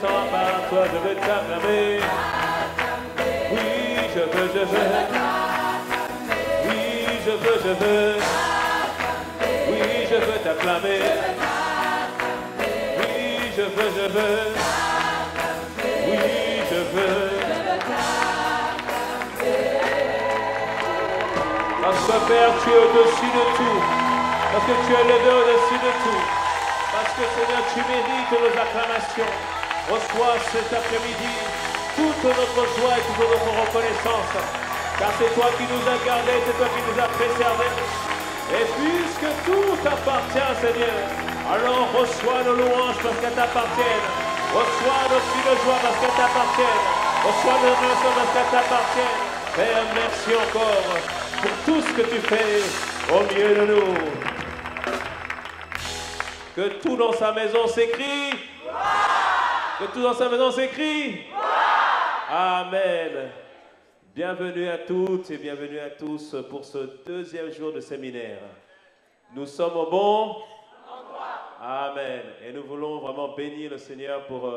temps par toi, je veux t'acclamer. Oui, je veux. Oui, je veux. Oui, je veux t'acclamer. Oui, je veux. Oui, je veux. Parce que Père, tu es au-dessus de tout. Parce que tu es levé au-dessus de tout. Parce que Seigneur, tu mérites nos acclamations. Reçois cet après-midi toute notre joie et toute notre reconnaissance. Car c'est toi qui nous as gardés, c'est toi qui nous as préservés. Et puisque tout t'appartient, Seigneur, alors reçois nos louanges parce qu'elles t'appartiennent. Reçois nos cris de joie parce qu'elles t'appartiennent. Reçois nos remerciements parce qu'elles t'appartiennent. Père, merci encore pour tout ce que tu fais au milieu de nous. Que tout dans sa maison s'écrie. Que tout dans sa maison s'écrie. Amen. Bienvenue à toutes et bienvenue à tous pour ce deuxième jour de séminaire. Nous sommes au bon endroit. Amen. Et nous voulons vraiment bénir le Seigneur pour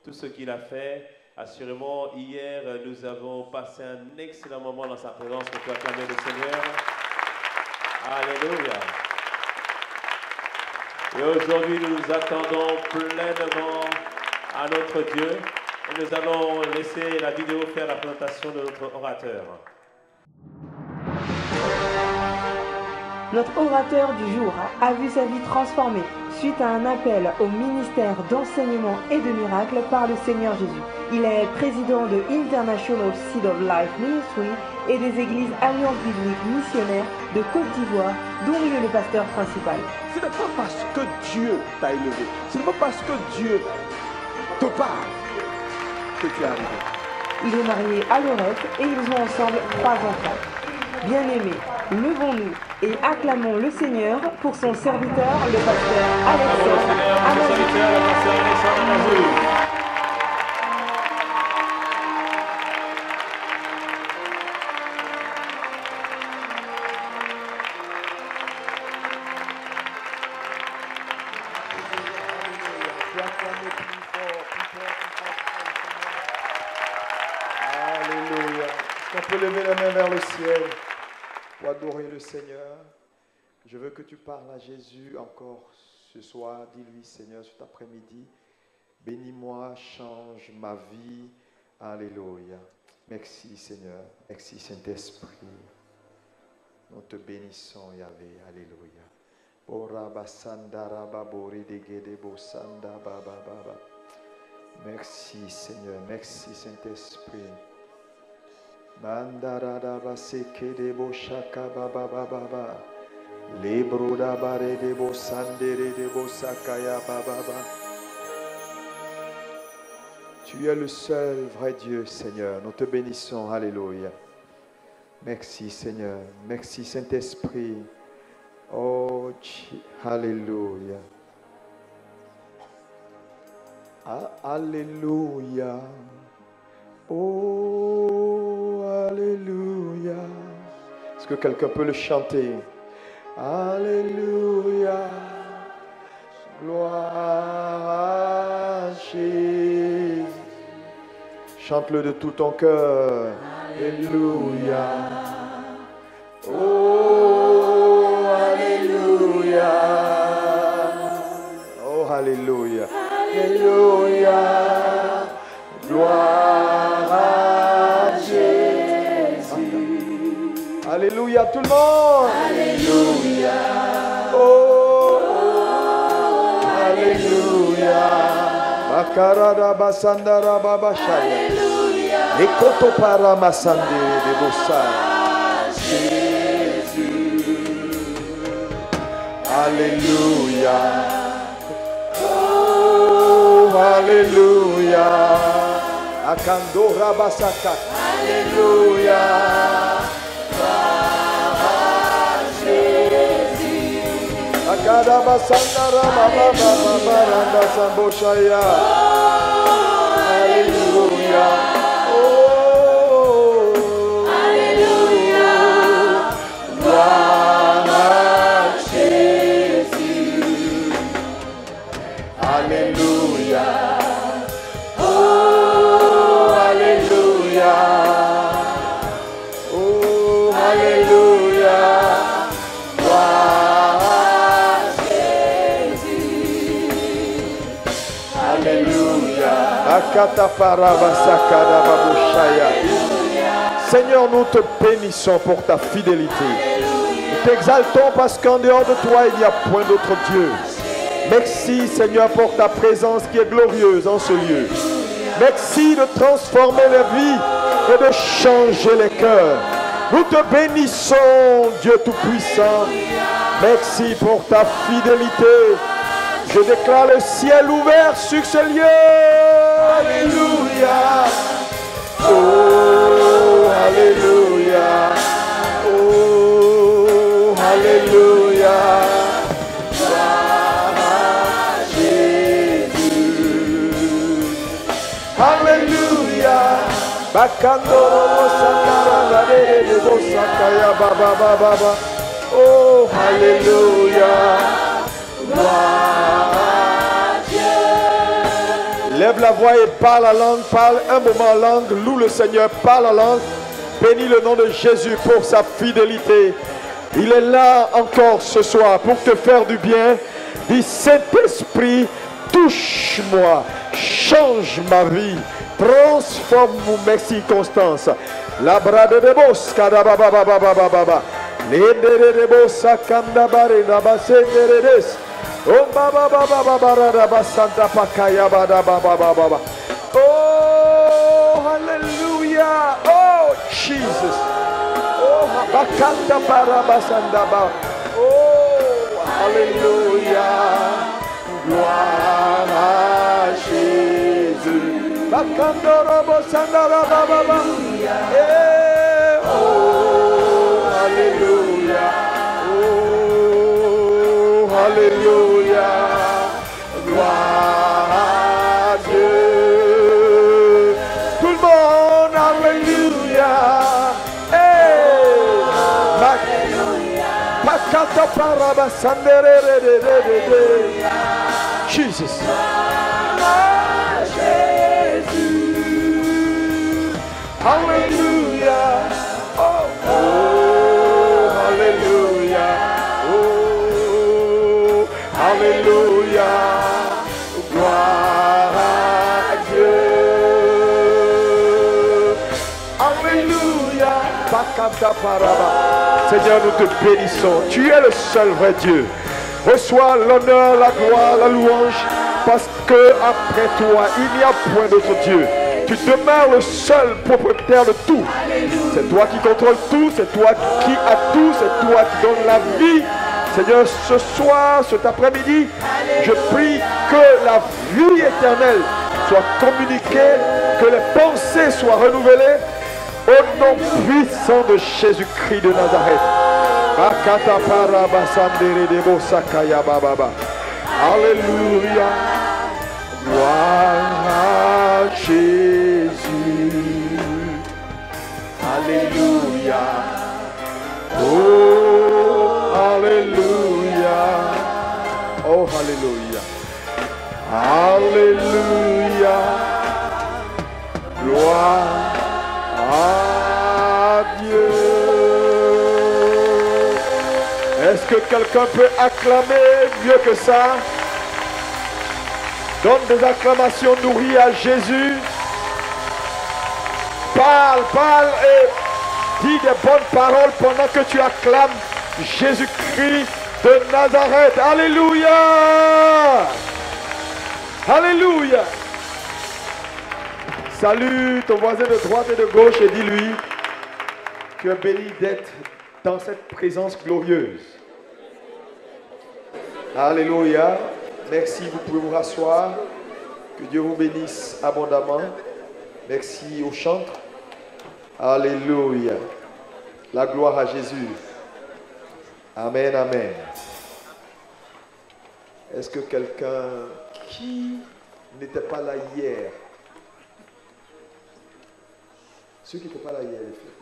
tout ce qu'il a fait. Assurément, hier, nous avons passé un excellent moment dans sa présence pour acclamer le Seigneur. Alléluia. Et aujourd'hui, nous nous attendons pleinement à notre Dieu. Et nous allons laisser la vidéo faire la présentation de notre orateur. Notre orateur du jour a vu sa vie transformée suite à un appel au ministère d'enseignement et de miracles par le Seigneur Jésus. Il est président de International Seed of Life Ministry et des églises Alliance Biblique Missionnaire de Côte d'Ivoire, dont il est le pasteur principal. Ce n'est pas parce que Dieu t'a élevé, ce n'est pas parce que Dieu te parle que tu es arrivé. Il est marié à Lorette et ils ont ensemble 3 enfants. Bien-aimés, levons-nous et acclamons le Seigneur pour son serviteur, le pasteur Alexandre. Alléluia. Est-ce qu'on peut lever la main vers le ciel pour adorer le Seigneur? Je veux que tu parles à Jésus encore ce soir. Dis-lui, Seigneur, cet après-midi, bénis-moi, change ma vie. Alléluia. Merci, Seigneur. Merci, Saint-Esprit. Nous te bénissons, Yahvé. Alléluia. Merci, Seigneur. Merci, Saint-Esprit. Mandarada seke de bo shaka baba baba lebro da bare de bo sandere de bo sakaya baba. Tu es le seul vrai Dieu, Seigneur. Nous te bénissons. Alléluia. Merci, Seigneur. Merci, Saint-Esprit. Oh, Alléluia. Alléluia. Oh, Alléluia. Est-ce que quelqu'un peut le chanter? Alléluia. Gloire à Jésus. Chante-le de tout ton cœur. Alléluia. Oh, Alléluia. Oh, Alléluia. Alléluia. Gloire à Jésus. Alléluia, tout le monde. Alléluia. Oh, Alléluia. Bakarada basandara babashaya. Alléluia. Ekoto para masandere de bossa. Jésus. Alléluia. Oh, Alléluia. Akandora basaka. Alléluia. Gloire à Jésus. Akada basandara baba baba baranda samboshaya. Alléluia. Oh, Alléluia. Gloire à Jésus. Alléluia. Seigneur, nous te bénissons pour ta fidélité. Nous t'exaltons parce qu'en dehors de toi, il n'y a point d'autre Dieu. Merci, Seigneur, pour ta présence qui est glorieuse en ce lieu. Merci de transformer les vies et de changer les cœurs. Nous te bénissons, Dieu Tout-Puissant. Merci pour ta fidélité. Je déclare le ciel ouvert sur ce lieu. Alléluia. Oh, Alléluia. Oh, Alléluia. Alléluia. Oh, Alléluia. Lève la voix et parle la langue, parle un moment en langue, loue le Seigneur, parle la langue, bénis le nom de Jésus pour sa fidélité. Il est là encore ce soir pour te faire du bien. Dis Saint-Esprit, touche-moi, change ma vie, transforme-moi. Merci Constance. La brade de bos, kadababababababa. Lende de bos, akandabare, nabasenderedes. Oh, baba baba baba baba santa pakaya baba baba baba. Oh, hallelujah. Oh, Jesus. Oh, bakanda baraba sanda ba. Oh, hallelujah. Gloire à Jésus. Bakanda robo sanda baba baba. Oh, hallelujah. Oh, hallelujah. Gloire à Dieu. Tout le monde, alléluia. Hey, Makata paraba sandere. Jesus. Hallelujah. Oh, hallelujah. Oh, hallelujah. Gloire à Dieu. Alléluia. Seigneur, nous te bénissons. Tu es le seul vrai Dieu. Reçois l'honneur, la gloire, la louange, parce que après toi, il n'y a point d'autre Dieu. Tu demeures le seul propriétaire de tout. C'est toi qui contrôles tout, c'est toi qui as tout, c'est toi qui donnes la vie. Seigneur, ce soir, cet après-midi, je prie que la vie éternelle soit communiquée, que les pensées soient renouvelées au nom puissant de Jésus-Christ de Nazareth. Alléluia. Gloire à Jésus. Alléluia. Oh, Alléluia. Oh, Alléluia. Alléluia. Gloire à Dieu. Est-ce que quelqu'un peut acclamer mieux que ça? Donne des acclamations nourries à Jésus. Parle et dis des bonnes paroles pendant que tu acclames Jésus-Christ de Nazareth. Alléluia. Alléluia. Salue ton voisin de droite et de gauche et dis-lui: tu es béni d'être dans cette présence glorieuse. Alléluia. Merci, vous pouvez vous rasseoir. Que Dieu vous bénisse abondamment. Merci aux chantres. Alléluia. La gloire à Jésus. Amen, amen. Est-ce que quelqu'un qui n'était pas là hier? Ceux qui n'étaient pas là hier,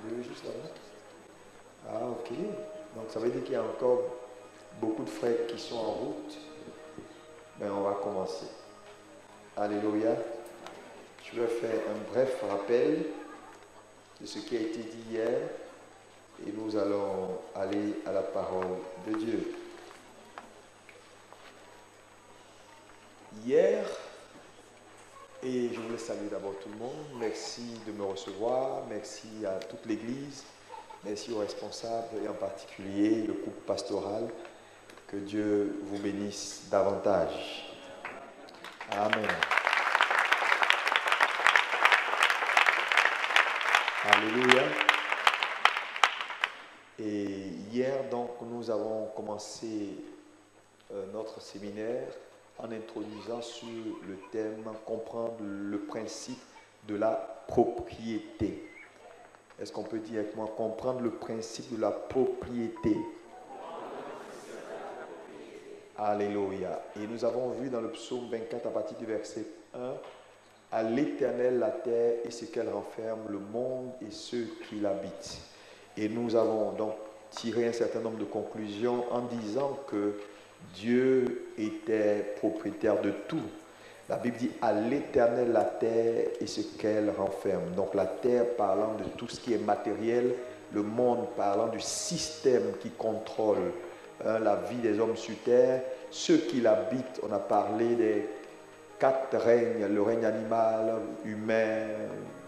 les juste là-bas. Ah, ok. Donc ça veut dire qu'il y a encore beaucoup de frères qui sont en route. Mais on va commencer. Alléluia. Je vais faire un bref rappel de ce qui a été dit hier et nous allons aller à la parole de Dieu. Hier, et je voulais saluer d'abord tout le monde. Merci de me recevoir. Merci à toute l'Église. Merci aux responsables et en particulier le groupe pastoral. Que Dieu vous bénisse davantage. Amen. Alléluia. Et hier, donc, nous avons commencé notre séminaire en introduisant sur le thème « Comprendre le principe de la propriété ». Est-ce qu'on peut dire avec moi « Comprendre le principe de la propriété ». Alléluia. Et nous avons vu dans le psaume 24 à partir du verset 1 « À l'Éternel la terre et ce qu'elle renferme, le monde et ceux qui l'habitent ». Et nous avons donc tiré un certain nombre de conclusions en disant que Dieu était propriétaire de tout. La Bible dit « À l'Éternel la terre et ce qu'elle renferme ». Donc la terre parlant de tout ce qui est matériel, le monde parlant du système qui contrôle la vie des hommes sur terre, ceux qui l'habitent. On a parlé des 4 règnes, le règne animal, humain,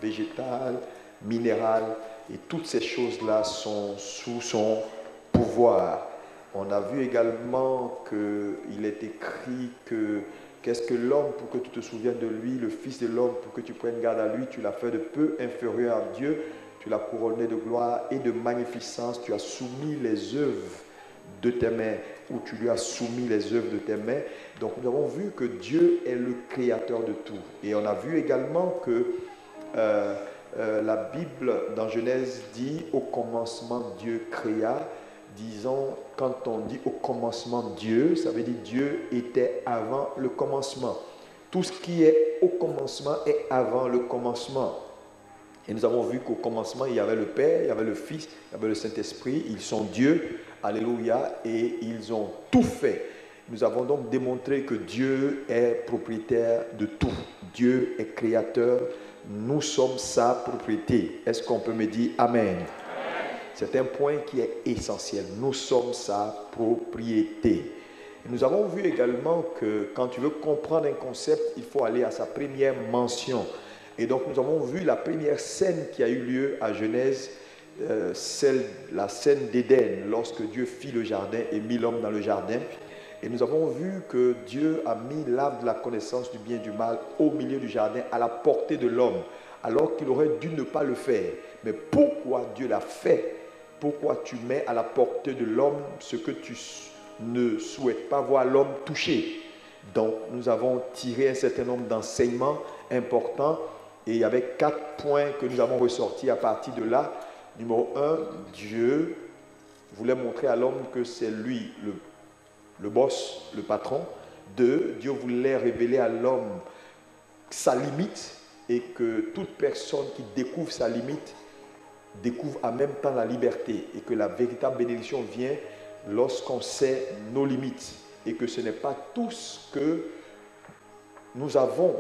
végétal, minéral, et toutes ces choses-là sont sous son pouvoir. On a vu également qu'il est écrit que qu'est-ce que l'homme pour que tu te souviennes de lui, le Fils de l'homme pour que tu prennes garde à lui, tu l'as fait de peu inférieur à Dieu, tu l'as couronné de gloire et de magnificence, tu as soumis les œuvres de tes mains, ou tu lui as soumis les œuvres de tes mains. Donc nous avons vu que Dieu est le créateur de tout. Et on a vu également que la Bible dans Genèse dit « Au commencement Dieu créa ». Disons, quand on dit « au commencement Dieu », ça veut dire Dieu était avant le commencement. Tout ce qui est au commencement est avant le commencement. Et nous avons vu qu'au commencement, il y avait le Père, il y avait le Fils, il y avait le Saint-Esprit. Ils sont Dieu, alléluia, et ils ont tout fait. Nous avons donc démontré que Dieu est propriétaire de tout. Dieu est créateur. Nous sommes sa propriété. Est-ce qu'on peut me dire Amen? C'est un point qui est essentiel. Nous sommes sa propriété. Et nous avons vu également que quand tu veux comprendre un concept, il faut aller à sa première mention. Et donc nous avons vu la première scène qui a eu lieu à Genèse, la scène d'Éden, lorsque Dieu fit le jardin et mit l'homme dans le jardin. Et nous avons vu que Dieu a mis l'arbre de la connaissance du bien et du mal au milieu du jardin, à la portée de l'homme, alors qu'il aurait dû ne pas le faire. Mais pourquoi Dieu l'a fait? Pourquoi tu mets à la portée de l'homme ce que tu ne souhaites pas voir l'homme toucher? Donc nous avons tiré un certain nombre d'enseignements importants. Et il y avait 4 points que nous avons ressortis à partir de là. Numéro 1, Dieu voulait montrer à l'homme que c'est lui le boss, le patron. 2, Dieu voulait révéler à l'homme sa limite et que toute personne qui découvre sa limite découvre en même temps la liberté. Et que la véritable bénédiction vient lorsqu'on sait nos limites. Et que ce n'est pas tout ce que nous avons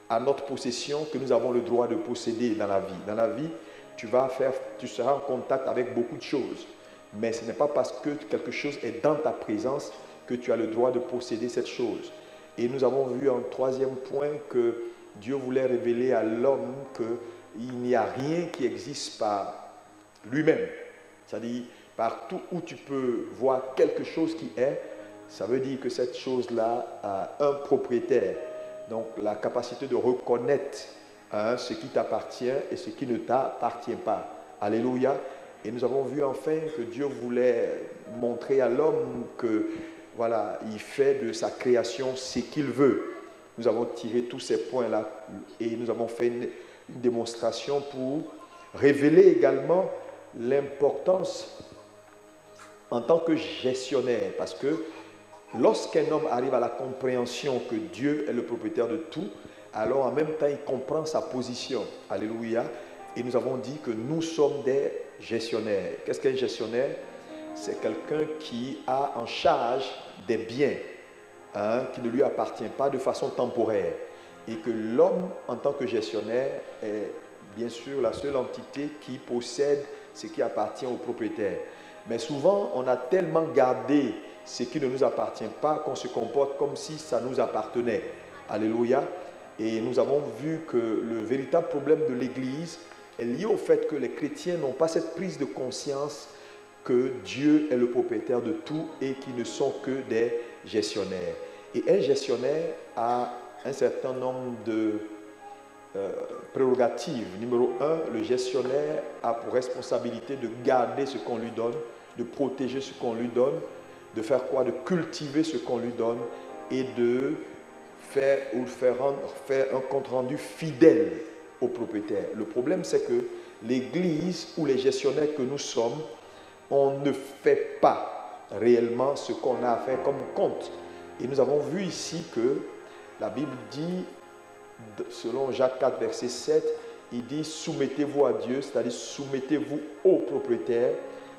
à notre possession que nous avons le droit de posséder dans la vie. Dans la vie, tu seras en contact avec beaucoup de choses. Mais ce n'est pas parce que quelque chose est dans ta présence que tu as le droit de posséder cette chose. Et nous avons vu en 3e point que Dieu voulait révéler à l'homme qu'il n'y a rien qui existe par lui-même. C'est-à-dire, partout où tu peux voir quelque chose qui est, ça veut dire que cette chose-là a un propriétaire. Donc la capacité de reconnaître ce qui t'appartient et ce qui ne t'appartient pas. Alléluia. Et nous avons vu enfin que Dieu voulait montrer à l'homme que voilà, il fait de sa création ce qu'il veut. Nous avons tiré tous ces points-là et nous avons fait une démonstration pour révéler également l'importance en tant que gestionnaire. Parce que lorsqu'un homme arrive à la compréhension que Dieu est le propriétaire de tout, alors en même temps il comprend sa position. Alléluia. Et nous avons dit que nous sommes des gestionnaires. Qu'est-ce qu'un gestionnaire? C'est quelqu'un qui a en charge des biens qui ne lui appartiennent pas de façon temporaire. Et que l'homme, en tant que gestionnaire, est bien sûr la seule entité qui possède ce qui appartient au propriétaire. Mais souvent, on a tellement gardé ce qui ne nous appartient pas qu'on se comporte comme si ça nous appartenait. Alléluia. Et nous avons vu que le véritable problème de l'Église est lié au fait que les chrétiens n'ont pas cette prise de conscience que Dieu est le propriétaire de tout et qu'ils ne sont que des gestionnaires. Et un gestionnaire a un certain nombre de prérogatives. Numéro 1, le gestionnaire a pour responsabilité de garder ce qu'on lui donne, de protéger ce qu'on lui donne, de faire quoi? De cultiver ce qu'on lui donne et de faire un compte rendu fidèle au propriétaire. Le problème, c'est que l'Église ou les gestionnaires que nous sommes, on ne fait pas réellement ce qu'on a à faire comme compte. Et nous avons vu ici que la Bible dit, selon Jacques 4, verset 7, il dit « Soumettez-vous à Dieu », c'est-à-dire « Soumettez-vous au propriétaire,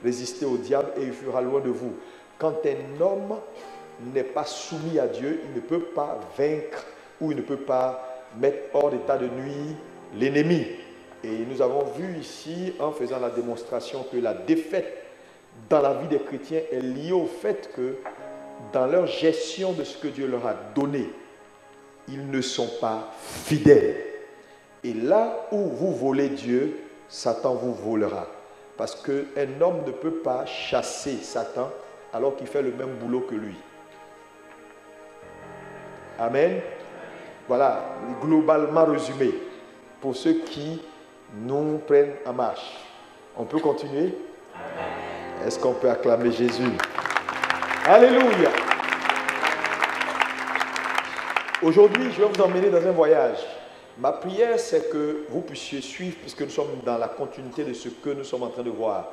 résistez au diable et il fuira loin de vous ». Quand un homme n'est pas soumis à Dieu, il ne peut pas vaincre ou il ne peut pas mettre hors d'état de nuire l'ennemi. Et nous avons vu ici, en faisant la démonstration, que la défaite dans la vie des chrétiens est liée au fait que dans leur gestion de ce que Dieu leur a donné, ils ne sont pas fidèles. Et là où vous volez Dieu, Satan vous volera. Parce qu'un homme ne peut pas chasser Satan alors qu'il fait le même boulot que lui. Amen. Voilà, globalement résumé, pour ceux qui nous prennent en marche. On peut continuer? Est-ce qu'on peut acclamer Jésus? Alléluia. Aujourd'hui, je vais vous emmener dans un voyage. Ma prière, c'est que vous puissiez suivre, puisque nous sommes dans la continuité de ce que nous sommes en train de voir.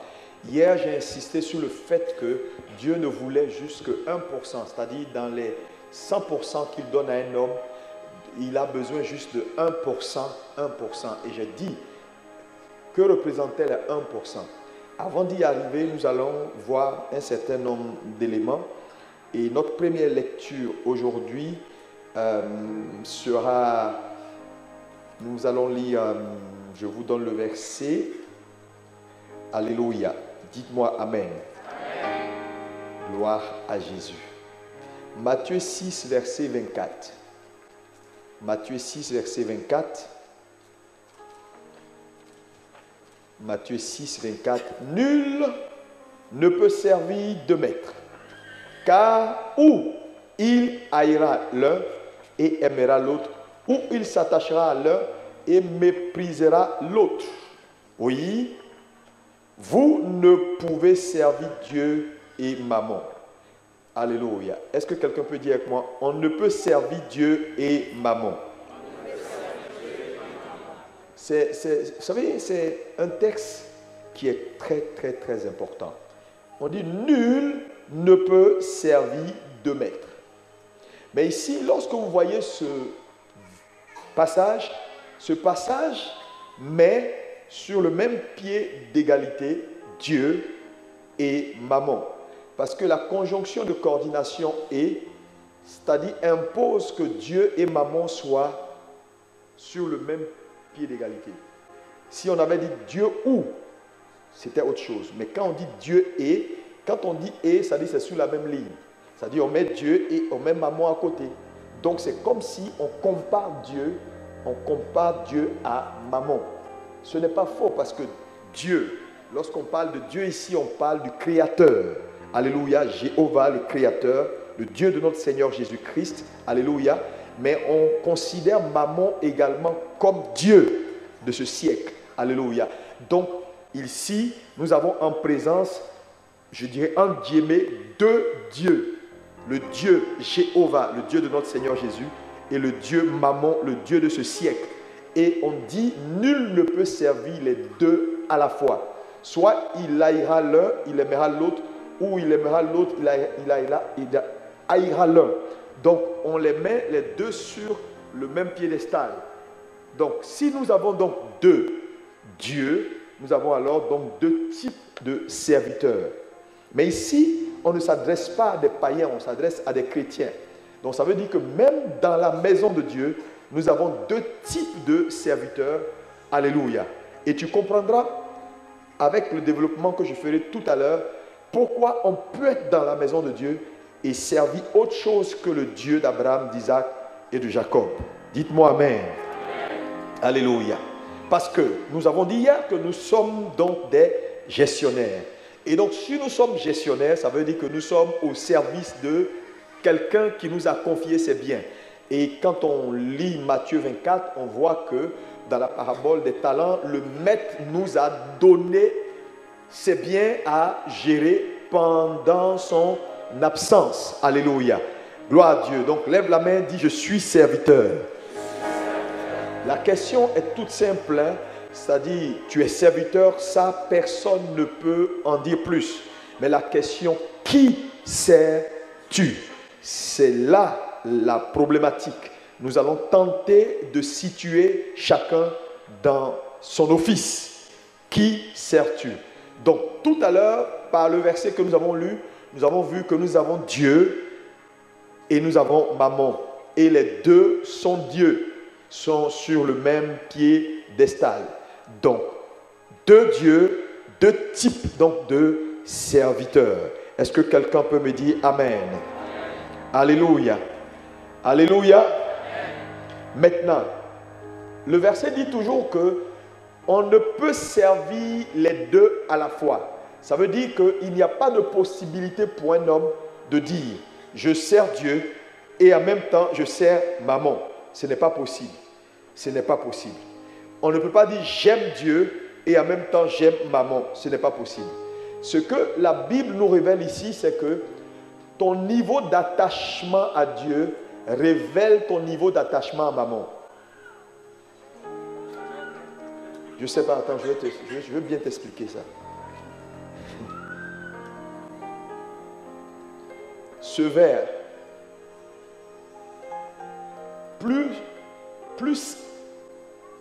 Hier, j'ai insisté sur le fait que Dieu ne voulait juste que 1%, c'est-à-dire dans les 100% qu'il donne à un homme, il a besoin juste de 1%, 1%. Et j'ai dit, que représentait le 1%? Avant d'y arriver, nous allons voir un certain nombre d'éléments. Et notre première lecture aujourd'hui sera, nous allons lire, je vous donne le verset. Alléluia. Dites-moi Amen. Amen. Gloire à Jésus. Matthieu 6, verset 24. Matthieu 6, verset 24. Matthieu 6, 24. Nul ne peut servir deux maîtres, car ou il haïra l'un et aimera l'autre, ou il s'attachera à l'un et méprisera l'autre. Oui, vous ne pouvez servir Dieu et Mammon. Alléluia. Est-ce que quelqu'un peut dire avec moi, on ne peut servir Dieu et Mammon? Vous savez, c'est un texte qui est très, très, très important. On dit, nul ne peut servir deux maîtres. Mais ici, lorsque vous voyez ce passage met sur le même pied d'égalité Dieu et Mammon. Parce que la conjonction de coordination est, c'est-à-dire impose que Dieu et Mammon soient sur le même pied d'égalité. Si on avait dit Dieu ou, c'était autre chose. Mais quand on dit Dieu et, quand on dit et, ça dit c'est sur la même ligne. C'est-à-dire on met Dieu et on met Mammon à côté. Donc c'est comme si on compare Dieu à Mammon. Ce n'est pas faux parce que Dieu, lorsqu'on parle de Dieu ici, on parle du Créateur. Alléluia, Jéhovah, le Créateur, le Dieu de notre Seigneur Jésus-Christ. Alléluia. Mais on considère Mammon également comme Dieu de ce siècle. Alléluia. Donc, ici, nous avons en présence, je dirais en guillemets, deux dieux. Le Dieu Jéhovah, le Dieu de notre Seigneur Jésus, et le Dieu Mammon, le Dieu de ce siècle. Et on dit, nul ne peut servir les deux à la fois. Soit il haïra l'un, il aimera l'autre, ou il aimera l'autre, il haïra l'un. Donc, on les met les deux sur le même piédestal. Donc, si nous avons donc deux dieux, nous avons alors donc deux types de serviteurs. Mais ici, on ne s'adresse pas à des païens, on s'adresse à des chrétiens. Donc, ça veut dire que même dans la maison de Dieu, nous avons deux types de serviteurs. Alléluia. Et tu comprendras, avec le développement que je ferai tout à l'heure, pourquoi on peut être dans la maison de Dieu et servir autre chose que le Dieu d'Abraham, d'Isaac et de Jacob. Dites-moi Amen. Alléluia. Parce que nous avons dit hier que nous sommes donc des gestionnaires. Et donc si nous sommes gestionnaires, ça veut dire que nous sommes au service de quelqu'un qui nous a confié ses biens. Et quand on lit Matthieu 24, on voit que dans la parabole des talents, le maître nous a donné ses biens à gérer pendant son absence. Alléluia. Gloire à Dieu. Donc lève la main, dis je suis serviteur. La question est toute simple, hein? C'est-à-dire tu es serviteur, ça personne ne peut en dire plus. Mais la question, qui sers-tu? C'est là la problématique. Nous allons tenter de situer chacun dans son office. Qui sers-tu? Donc tout à l'heure, par le verset que nous avons lu, nous avons vu que nous avons Dieu et nous avons Mammon. Et les deux sont Dieu, sont sur le même piédestal. Donc, deux dieux, deux types donc de serviteurs. Est-ce que quelqu'un peut me dire Amen? Alléluia. Alléluia. Maintenant, le verset dit toujours que on ne peut servir les deux à la fois. Ça veut dire qu'il n'y a pas de possibilité pour un homme de dire je sers Dieu et en même temps je sers Mammon. Ce n'est pas possible. Ce n'est pas possible. On ne peut pas dire j'aime Dieu et en même temps j'aime Mammon. Ce n'est pas possible. Ce que la Bible nous révèle ici, c'est que ton niveau d'attachement à Dieu révèle ton niveau d'attachement à Mammon. Je ne sais pas, attends, je veux bien t'expliquer ça. Ce verre, plus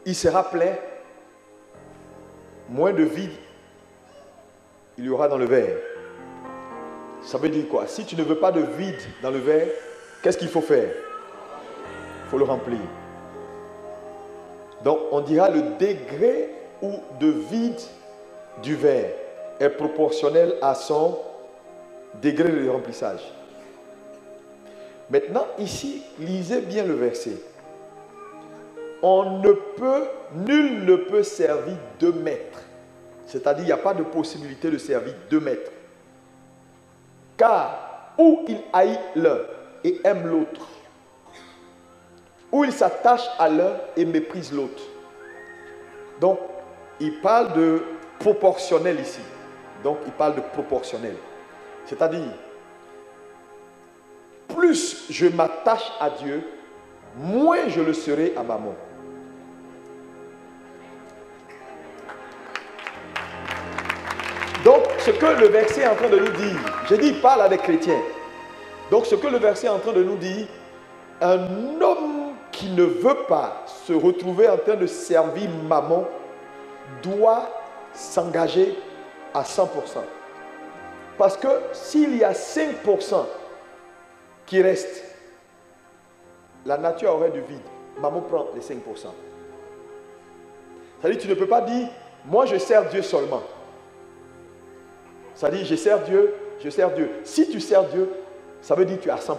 il sera plein, moins de vide il y aura dans le verre. Ça veut dire quoi? Si tu ne veux pas de vide dans le verre, qu'est-ce qu'il faut faire? Il faut le remplir. Donc on dira le degré ou de vide du verre est proportionnel à son degré de remplissage. Maintenant ici, lisez bien le verset. Nul ne peut servir deux maîtres. C'est-à-dire, il n'y a pas de possibilité de servir deux maîtres. Car, ou il haït l'un et aime l'autre, ou il s'attache à l'un et méprise l'autre. Donc, il parle de proportionnel ici. Donc, il parle de proportionnel. C'est-à-dire, plus je m'attache à Dieu, moins je le serai à Mammon. Donc, ce que le verset est en train de nous dire, j'ai dit, il parle à des chrétiens. Donc, ce que le verset est en train de nous dire, un homme qui ne veut pas se retrouver en train de servir Mammon doit s'engager à 100%. Parce que s'il y a 5% qui restent, la nature aurait du vide. Mammon prend les 5%. C'est-à-dire, tu ne peux pas dire, moi je sers Dieu seulement. C'est-à-dire, je sers Dieu, je sers Dieu. Si tu sers Dieu, ça veut dire que tu es à 100%.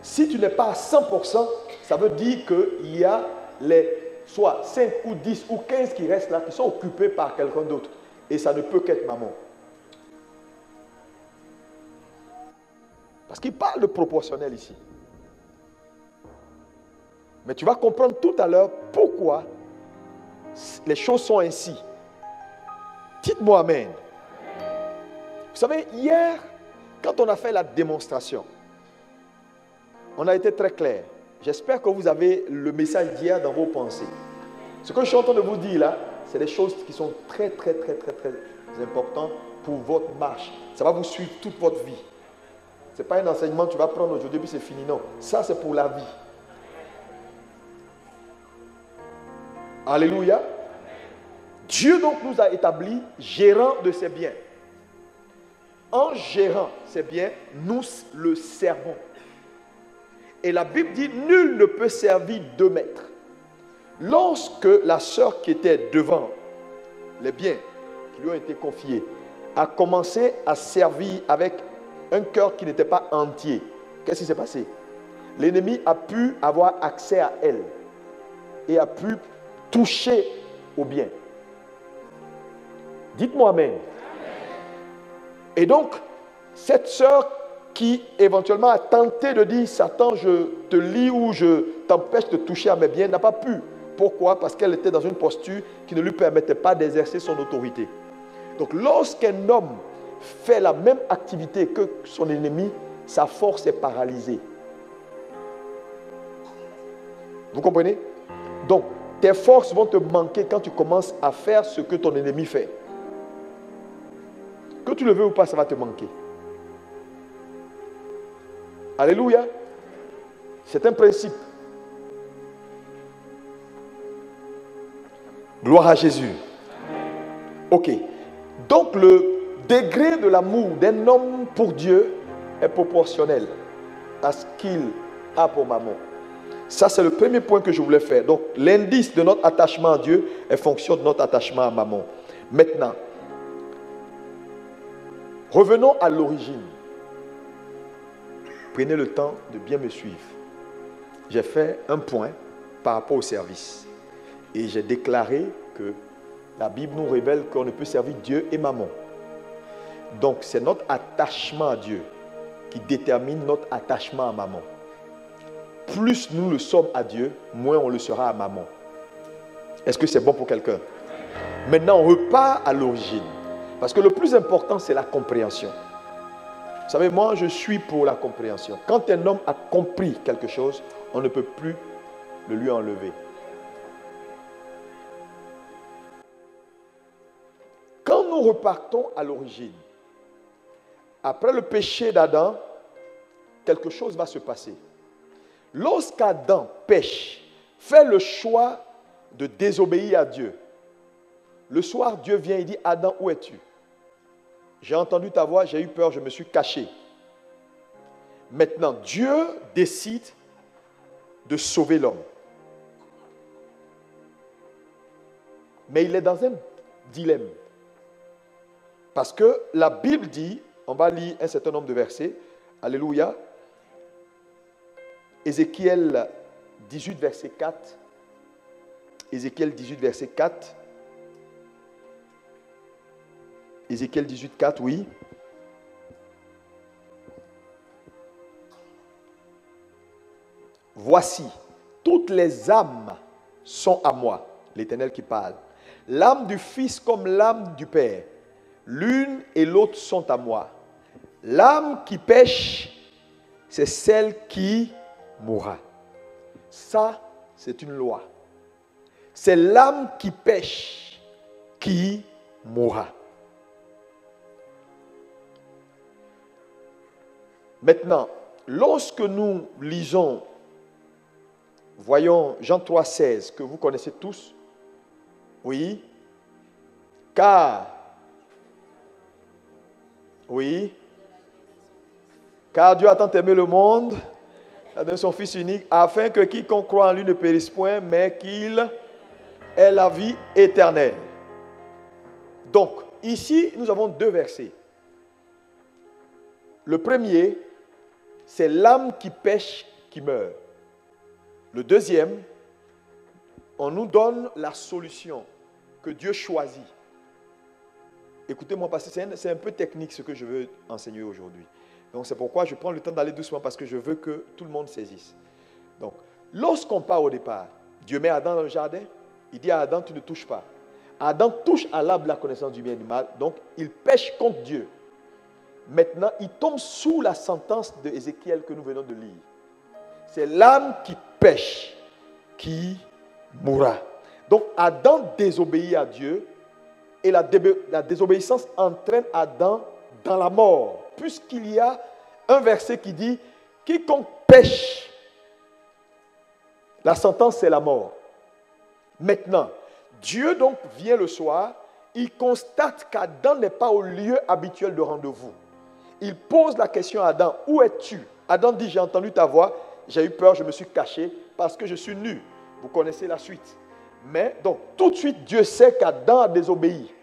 Si tu n'es pas à 100%, ça veut dire qu'il y a les soit 5 ou 10 ou 15 qui restent là, qui sont occupés par quelqu'un d'autre. Et ça ne peut qu'être Mammon. Parce qu'il parle de proportionnel ici. Mais tu vas comprendre tout à l'heure pourquoi les choses sont ainsi. Dites-moi Amen. Vous savez, hier, quand on a fait la démonstration, on a été très clair. J'espère que vous avez le message d'hier dans vos pensées. Ce que je suis en train de vous dire là, c'est des choses qui sont très importantes pour votre marche. Ça va vous suivre toute votre vie. Ce n'est pas un enseignement que tu vas prendre aujourd'hui puis c'est fini. Non, ça c'est pour la vie. Alléluia. Dieu donc nous a établis gérants de ses biens. En gérant ses biens, nous le servons. Et la Bible dit, nul ne peut servir deux maîtres. Lorsque la sœur qui était devant les biens qui lui ont été confiés a commencé à servir avec un cœur qui n'était pas entier, qu'est-ce qui s'est passé? l'ennemi a pu avoir accès à elle et a pu toucher au bien. Dites-moi amen. Et donc, cette sœur qui éventuellement a tenté de dire Satan, je te lie ou je t'empêche de toucher à mes biens, n'a pas pu. Pourquoi? Parce qu'elle était dans une posture qui ne lui permettait pas d'exercer son autorité. Donc lorsqu'un homme fait la même activité que son ennemi, sa force est paralysée. Vous comprenez? Donc tes forces vont te manquer quand tu commences à faire ce que ton ennemi fait. Que tu le veux ou pas, ça va te manquer. Alléluia. C'est un principe. Gloire à Jésus. Ok. Donc le degré de l'amour d'un homme pour Dieu est proportionnel à ce qu'il a pour maman. Ça, c'est le premier point que je voulais faire. Donc l'indice de notre attachement à Dieu est fonction de notre attachement à maman. Maintenant, revenons à l'origine. Prenez le temps de bien me suivre. J'ai fait un point par rapport au service. Et j'ai déclaré que la Bible nous révèle qu'on ne peut servir Dieu et maman. Donc c'est notre attachement à Dieu qui détermine notre attachement à maman. Plus nous le sommes à Dieu, moins on le sera à maman. Est-ce que c'est bon pour quelqu'un? Maintenant, on repart à l'origine. Parce que le plus important, c'est la compréhension. Vous savez, moi, je suis pour la compréhension. Quand un homme a compris quelque chose, on ne peut plus le lui enlever. Quand nous repartons à l'origine, après le péché d'Adam, quelque chose va se passer. Lorsqu'Adam pêche, fait le choix de désobéir à Dieu, le soir, Dieu vient et dit, Adam, où es-tu? J'ai entendu ta voix, j'ai eu peur, je me suis caché. Maintenant, Dieu décide de sauver l'homme. Mais il est dans un dilemme. Parce que la Bible dit, on va lire un certain nombre de versets, alléluia, Ézéchiel 18, verset 4, Ézéchiel 18, verset 4, Ézéchiel 18, 4, oui. Voici, toutes les âmes sont à moi, l'Éternel qui parle. L'âme du Fils comme l'âme du Père. L'une et l'autre sont à moi. L'âme qui pêche, c'est celle qui mourra. Ça, c'est une loi. C'est l'âme qui pêche qui mourra. Maintenant, lorsque nous lisons, voyons Jean 3,16, que vous connaissez tous, oui, car Dieu a tant aimé le monde, il a donné son Fils unique, afin que quiconque croit en lui ne périsse point, mais qu'il ait la vie éternelle. Donc, ici, nous avons deux versets. Le premier, c'est l'âme qui pêche qui meurt. Le deuxième, on nous donne la solution que Dieu choisit. Écoutez-moi, parce que c'est un peu technique ce que je veux enseigner aujourd'hui. Donc c'est pourquoi je prends le temps d'aller doucement, parce que je veux que tout le monde saisisse. Donc, lorsqu'on part au départ, Dieu met Adam dans le jardin, il dit à Adam, tu ne touches pas. Adam touche à l'arbre de la connaissance du bien et du mal, donc il pêche contre Dieu. Maintenant, il tombe sous la sentence de Ézéchiel que nous venons de lire. C'est l'âme qui pêche qui mourra. Donc Adam désobéit à Dieu et la désobéissance entraîne Adam dans la mort. Puisqu'il y a un verset qui dit « Quiconque pêche », la sentence c'est la mort. Maintenant, Dieu donc vient le soir, il constate qu'Adam n'est pas au lieu habituel de rendez-vous. Il pose la question à Adam, où es-tu? Adam dit, j'ai entendu ta voix, j'ai eu peur, je me suis caché parce que je suis nu. Vous connaissez la suite. Mais donc, tout de suite, Dieu sait qu'Adam a désobéi.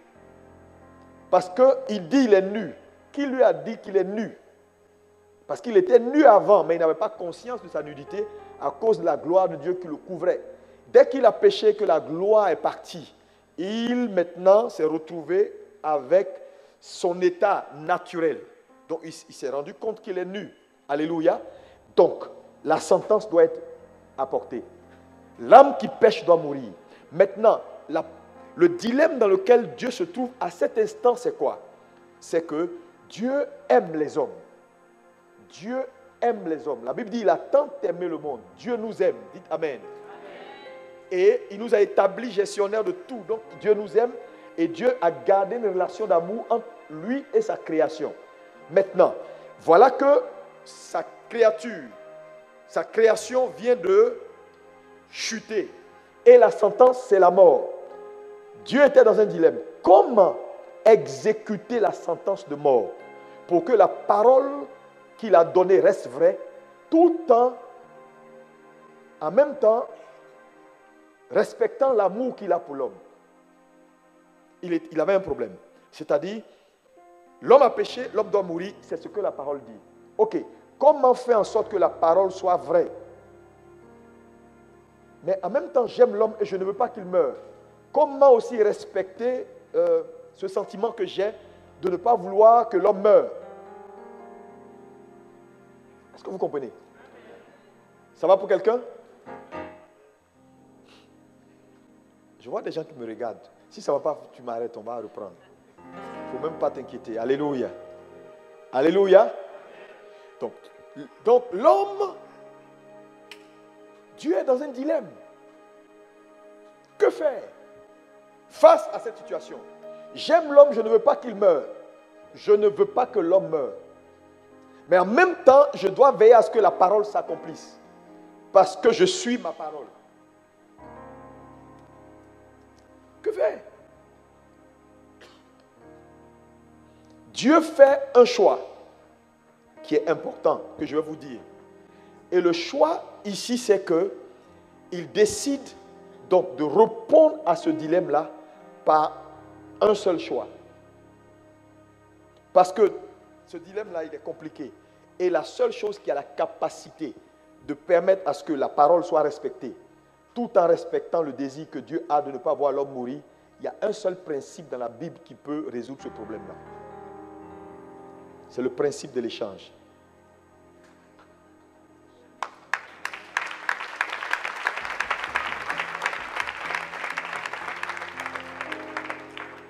Parce qu'il dit, il est nu. Qui lui a dit qu'il est nu? Parce qu'il était nu avant, mais il n'avait pas conscience de sa nudité à cause de la gloire de Dieu qui le couvrait. Dès qu'il a péché, que la gloire est partie, il maintenant s'est retrouvé avec son état naturel. Donc il s'est rendu compte qu'il est nu. Alléluia. Donc la sentence doit être apportée. L'âme qui pêche doit mourir. Maintenant, le dilemme dans lequel Dieu se trouve à cet instant, c'est quoi? C'est que Dieu aime les hommes. Dieu aime les hommes. La Bible dit, il a tant aimé le monde. Dieu nous aime. Dites Amen. Et il nous a établis gestionnaires de tout. Donc Dieu nous aime et Dieu a gardé une relation d'amour entre lui et sa création. Maintenant, voilà que sa création vient de chuter. Et la sentence, c'est la mort. Dieu était dans un dilemme. Comment exécuter la sentence de mort pour que la parole qu'il a donnée reste vraie, tout en même temps, respectant l'amour qu'il a pour l'homme. Il avait un problème. C'est-à-dire, l'homme a péché, l'homme doit mourir, c'est ce que la parole dit. Ok, comment faire en sorte que la parole soit vraie? Mais en même temps, j'aime l'homme et je ne veux pas qu'il meure. Comment aussi respecter ce sentiment que j'ai de ne pas vouloir que l'homme meure? Est-ce que vous comprenez? Ça va pour quelqu'un? Je vois des gens qui me regardent. Si ça ne va pas, tu m'arrêtes, on va reprendre. Il ne faut même pas t'inquiéter. Alléluia. Alléluia. Donc l'homme, Dieu est dans un dilemme. Que faire face à cette situation? J'aime l'homme, je ne veux pas qu'il meure. Je ne veux pas que l'homme meure. Mais en même temps, je dois veiller à ce que la parole s'accomplisse. Parce que je suis ma parole. Que faire? Dieu fait un choix qui est important, que je vais vous dire. Et le choix ici, c'est que il décide donc de répondre à ce dilemme-là par un seul choix. Parce que ce dilemme-là, il est compliqué. Et la seule chose qui a la capacité de permettre à ce que la parole soit respectée, tout en respectant le désir que Dieu a de ne pas voir l'homme mourir, il y a un seul principe dans la Bible qui peut résoudre ce problème-là. C'est le principe de l'échange.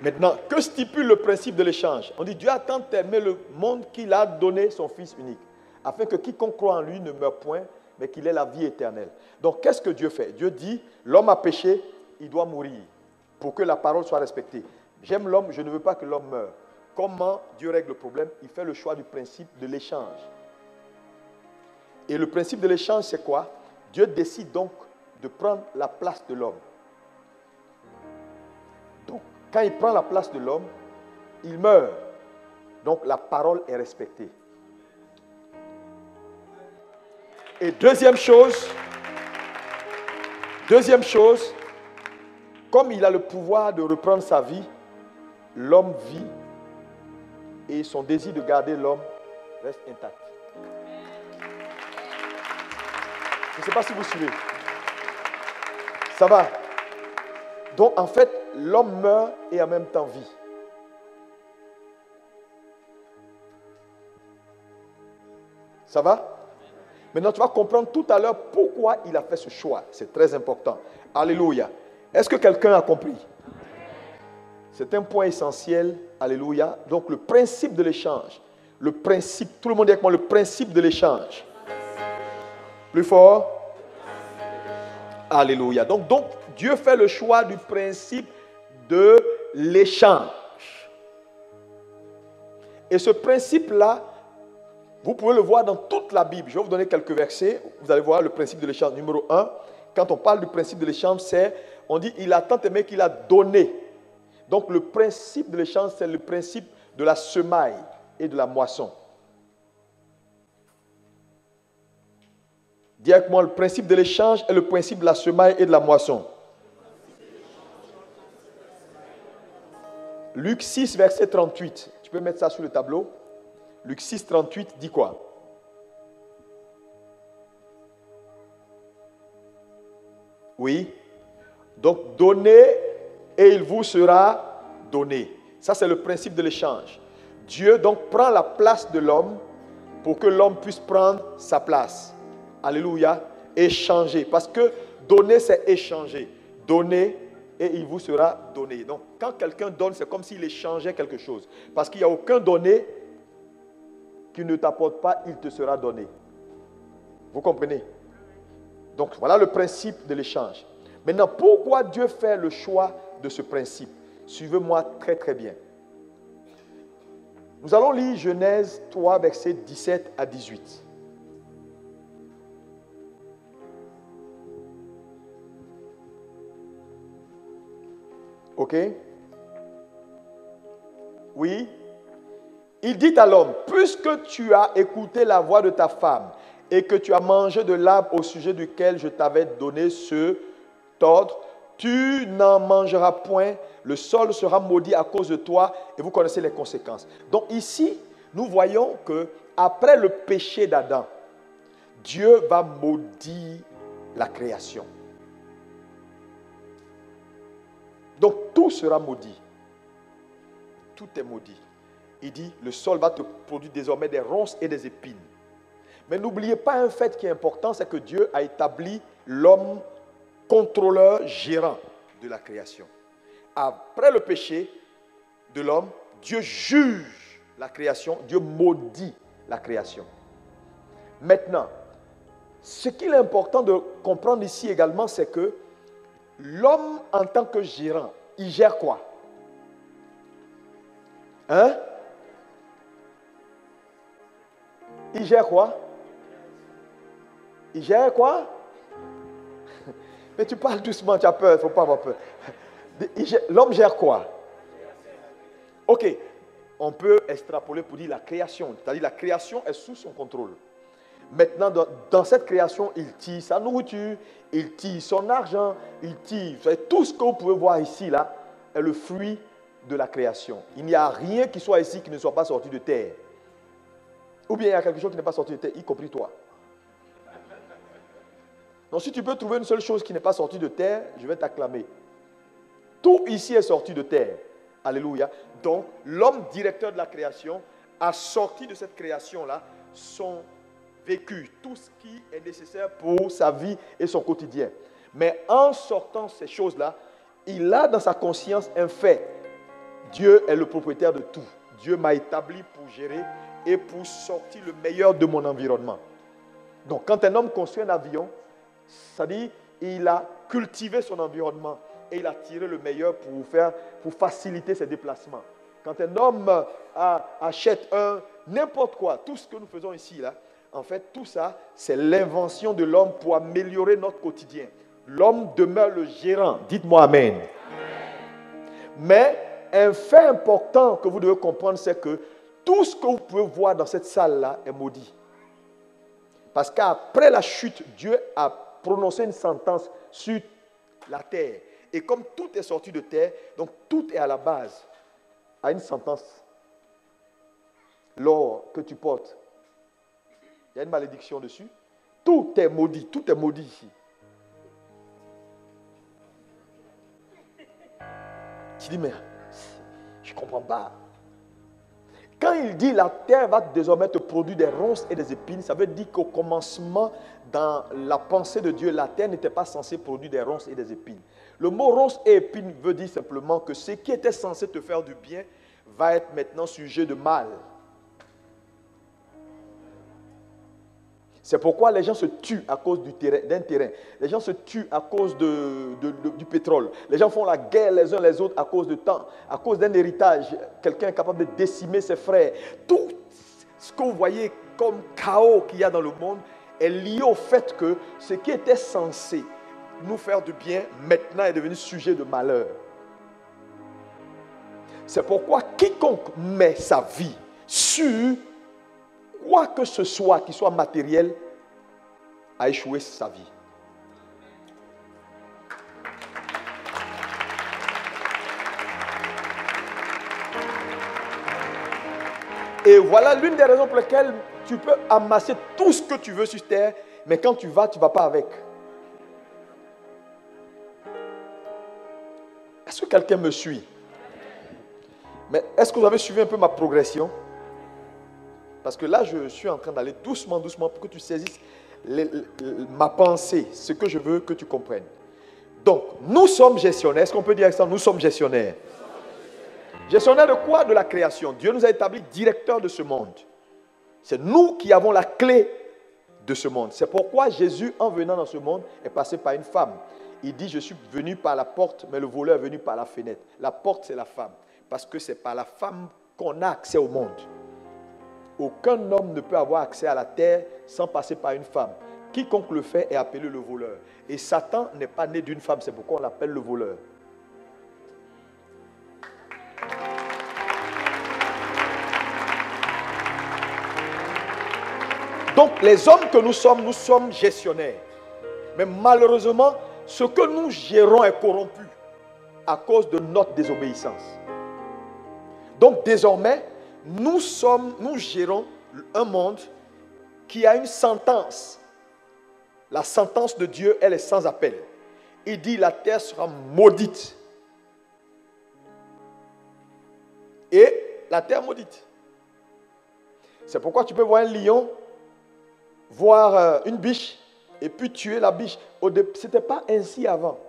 Maintenant, que stipule le principe de l'échange? On dit, Dieu a tant aimé le monde qu'il a donné son Fils unique, afin que quiconque croit en lui ne meure point, mais qu'il ait la vie éternelle. Donc, qu'est-ce que Dieu fait? Dieu dit, l'homme a péché, il doit mourir, pour que la parole soit respectée. J'aime l'homme, je ne veux pas que l'homme meure. Comment Dieu règle le problème? Il fait le choix du principe de l'échange. Et le principe de l'échange, c'est quoi? Dieu décide donc de prendre la place de l'homme. Donc, quand il prend la place de l'homme, il meurt. Donc, la parole est respectée. Et deuxième chose, comme il a le pouvoir de reprendre sa vie, l'homme vit et son désir de garder l'homme reste intact. Je ne sais pas si vous suivez. Ça va? Donc, en fait, l'homme meurt et en même temps vit. Ça va? Maintenant, tu vas comprendre tout à l'heure pourquoi il a fait ce choix. C'est très important. Alléluia. Est-ce que quelqu'un a compris? C'est un point essentiel. Alléluia. Donc, le principe de l'échange. Le principe, tout le monde dit avec moi, le principe de l'échange. Plus fort. Alléluia. Donc, Dieu fait le choix du principe de l'échange. Et ce principe-là, vous pouvez le voir dans toute la Bible. Je vais vous donner quelques versets. Vous allez voir le principe de l'échange. Numéro 1, quand on parle du principe de l'échange, on dit il a tant aimé qu'il a donné. Donc le principe de l'échange, c'est le principe de la semaille et de la moisson. Dis avec moi, le principe de l'échange est le principe de la semaille et de la moisson. Luc 6, verset 38. Tu peux mettre ça sur le tableau. Luc 6, 38 dit quoi? Oui. Donc, donnez et il vous sera donné. Ça, c'est le principe de l'échange. Dieu, donc, prend la place de l'homme pour que l'homme puisse prendre sa place. Alléluia. Échanger. Parce que donner, c'est échanger. Donner et il vous sera donné. Donc, quand quelqu'un donne, c'est comme s'il échangeait quelque chose. Parce qu'il n'y a aucun donné qui ne t'apporte pas, il te sera donné. Vous comprenez? Donc, voilà le principe de l'échange. Maintenant, pourquoi Dieu fait le choix de ce principe? Suivez-moi très très bien. Nous allons lire Genèse 3, versets 17 à 18. Ok? Oui? Il dit à l'homme, puisque tu as écouté la voix de ta femme et que tu as mangé de l'arbre au sujet duquel je t'avais donné ce ordre, tu n'en mangeras point, le sol sera maudit à cause de toi et vous connaissez les conséquences. Donc ici, nous voyons que après le péché d'Adam, Dieu va maudire la création. Donc tout sera maudit. Tout est maudit. Il dit, le sol va te produire désormais des ronces et des épines. Mais n'oubliez pas un fait qui est important, c'est que Dieu a établi l'homme contrôleur, gérant de la création. Après le péché de l'homme, Dieu juge la création, Dieu maudit la création. Maintenant, ce qu'il est important de comprendre ici également, c'est que l'homme en tant que gérant, il gère quoi? Hein? Il gère quoi? Il gère quoi? Mais tu parles doucement, tu as peur, il ne faut pas avoir peur. L'homme gère quoi? Ok, on peut extrapoler pour dire la création. C'est-à-dire la création est sous son contrôle. Maintenant, dans cette création, il tire sa nourriture, il tire son argent, il tire. Tout ce que vous pouvez voir ici, là, est le fruit de la création. Il n'y a rien qui soit ici qui ne soit pas sorti de terre. Ou bien il y a quelque chose qui n'est pas sorti de terre, y compris toi. Donc si tu peux trouver une seule chose qui n'est pas sortie de terre, je vais t'acclamer. Tout ici est sorti de terre. Alléluia. Donc l'homme directeur de la création a sorti de cette création-là son vécu, tout ce qui est nécessaire pour sa vie et son quotidien. Mais en sortant ces choses-là, il a dans sa conscience un fait. Dieu est le propriétaire de tout. Dieu m'a établi pour gérer et pour sortir le meilleur de mon environnement. Donc quand un homme construit un avion, c'est-à-dire il a cultivé son environnement et il a tiré le meilleur pour faciliter ses déplacements. Quand un homme achète n'importe quoi, tout ce que nous faisons ici, là, en fait, tout ça, c'est l'invention de l'homme pour améliorer notre quotidien. L'homme demeure le gérant. Dites-moi Amen. Amen. Mais un fait important que vous devez comprendre, c'est que tout ce que vous pouvez voir dans cette salle-là est maudit. Parce qu'après la chute, Dieu a prononcé une sentence sur la terre. Et comme tout est sorti de terre, donc tout est à la base, à une sentence. L'or que tu portes, il y a une malédiction dessus. Tout est maudit ici. Tu dis, mais je ne comprends pas. Quand il dit la terre va désormais te produire des ronces et des épines, ça veut dire qu'au commencement, dans la pensée de Dieu, la terre n'était pas censée produire des ronces et des épines. Le mot ronces et épines veut dire simplement que ce qui était censé te faire du bien va être maintenant sujet de mal. C'est pourquoi les gens se tuent à cause d'un terrain. Les gens se tuent à cause du pétrole. Les gens font la guerre les uns les autres à cause de temps, à cause d'un héritage. Quelqu'un est capable de décimer ses frères. Tout ce que vous voyez comme chaos qu'il y a dans le monde est lié au fait que ce qui était censé nous faire du bien, maintenant est devenu sujet de malheur. C'est pourquoi quiconque met sa vie sur quoi que ce soit qui soit matériel, a échoué sa vie. Et voilà l'une des raisons pour lesquelles tu peux amasser tout ce que tu veux sur terre, mais quand tu vas pas avec. Est-ce que quelqu'un me suit? Mais est-ce que vous avez suivi un peu ma progression? Parce que là, je suis en train d'aller doucement, doucement pour que tu saisisses ma pensée, ce que je veux que tu comprennes. Donc, nous sommes gestionnaires. Est-ce qu'on peut dire ça? Nous sommes gestionnaires. Gestionnaires de quoi? De la création. Dieu nous a établis directeurs de ce monde. C'est nous qui avons la clé de ce monde. C'est pourquoi Jésus, en venant dans ce monde, est passé par une femme. Il dit, je suis venu par la porte, mais le voleur est venu par la fenêtre. La porte, c'est la femme. Parce que c'est par la femme qu'on a accès au monde. Aucun homme ne peut avoir accès à la terre sans passer par une femme. Quiconque le fait est appelé le voleur. Et Satan n'est pas né d'une femme, c'est pourquoi on l'appelle le voleur. Donc les hommes que nous sommes gestionnaires. Mais malheureusement, ce que nous gérons est corrompu à cause de notre désobéissance. Donc désormais, nous gérons un monde qui a une sentence. La sentence de Dieu, elle est sans appel. Il dit la terre sera maudite. Et la terre maudite. C'est pourquoi tu peux voir un lion, voir une biche, et puis tuer la biche. Ce n'était pas ainsi avant.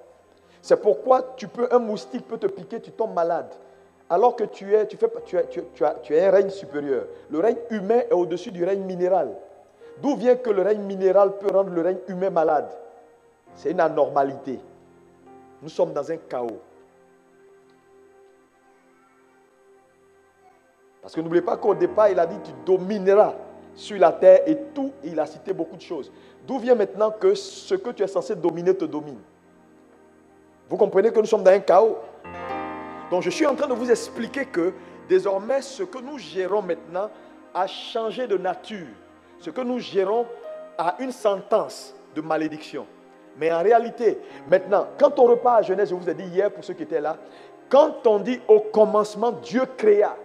C'est pourquoi un moustique peut te piquer, tu tombes malade. Alors que tu as un règne supérieur. Le règne humain est au-dessus du règne minéral. D'où vient que le règne minéral peut rendre le règne humain malade? C'est une anormalité. Nous sommes dans un chaos. Parce que n'oubliez pas qu'au départ, il a dit tu domineras sur la terre et tout, il a cité beaucoup de choses. D'où vient maintenant que ce que tu es censé dominer te domine? Vous comprenez que nous sommes dans un chaos? Donc je suis en train de vous expliquer que désormais ce que nous gérons maintenant a changé de nature. Ce que nous gérons a une sentence de malédiction. Mais en réalité, maintenant, quand on repart à Genèse, je vous ai dit hier pour ceux qui étaient là, quand on dit au commencement Dieu créa,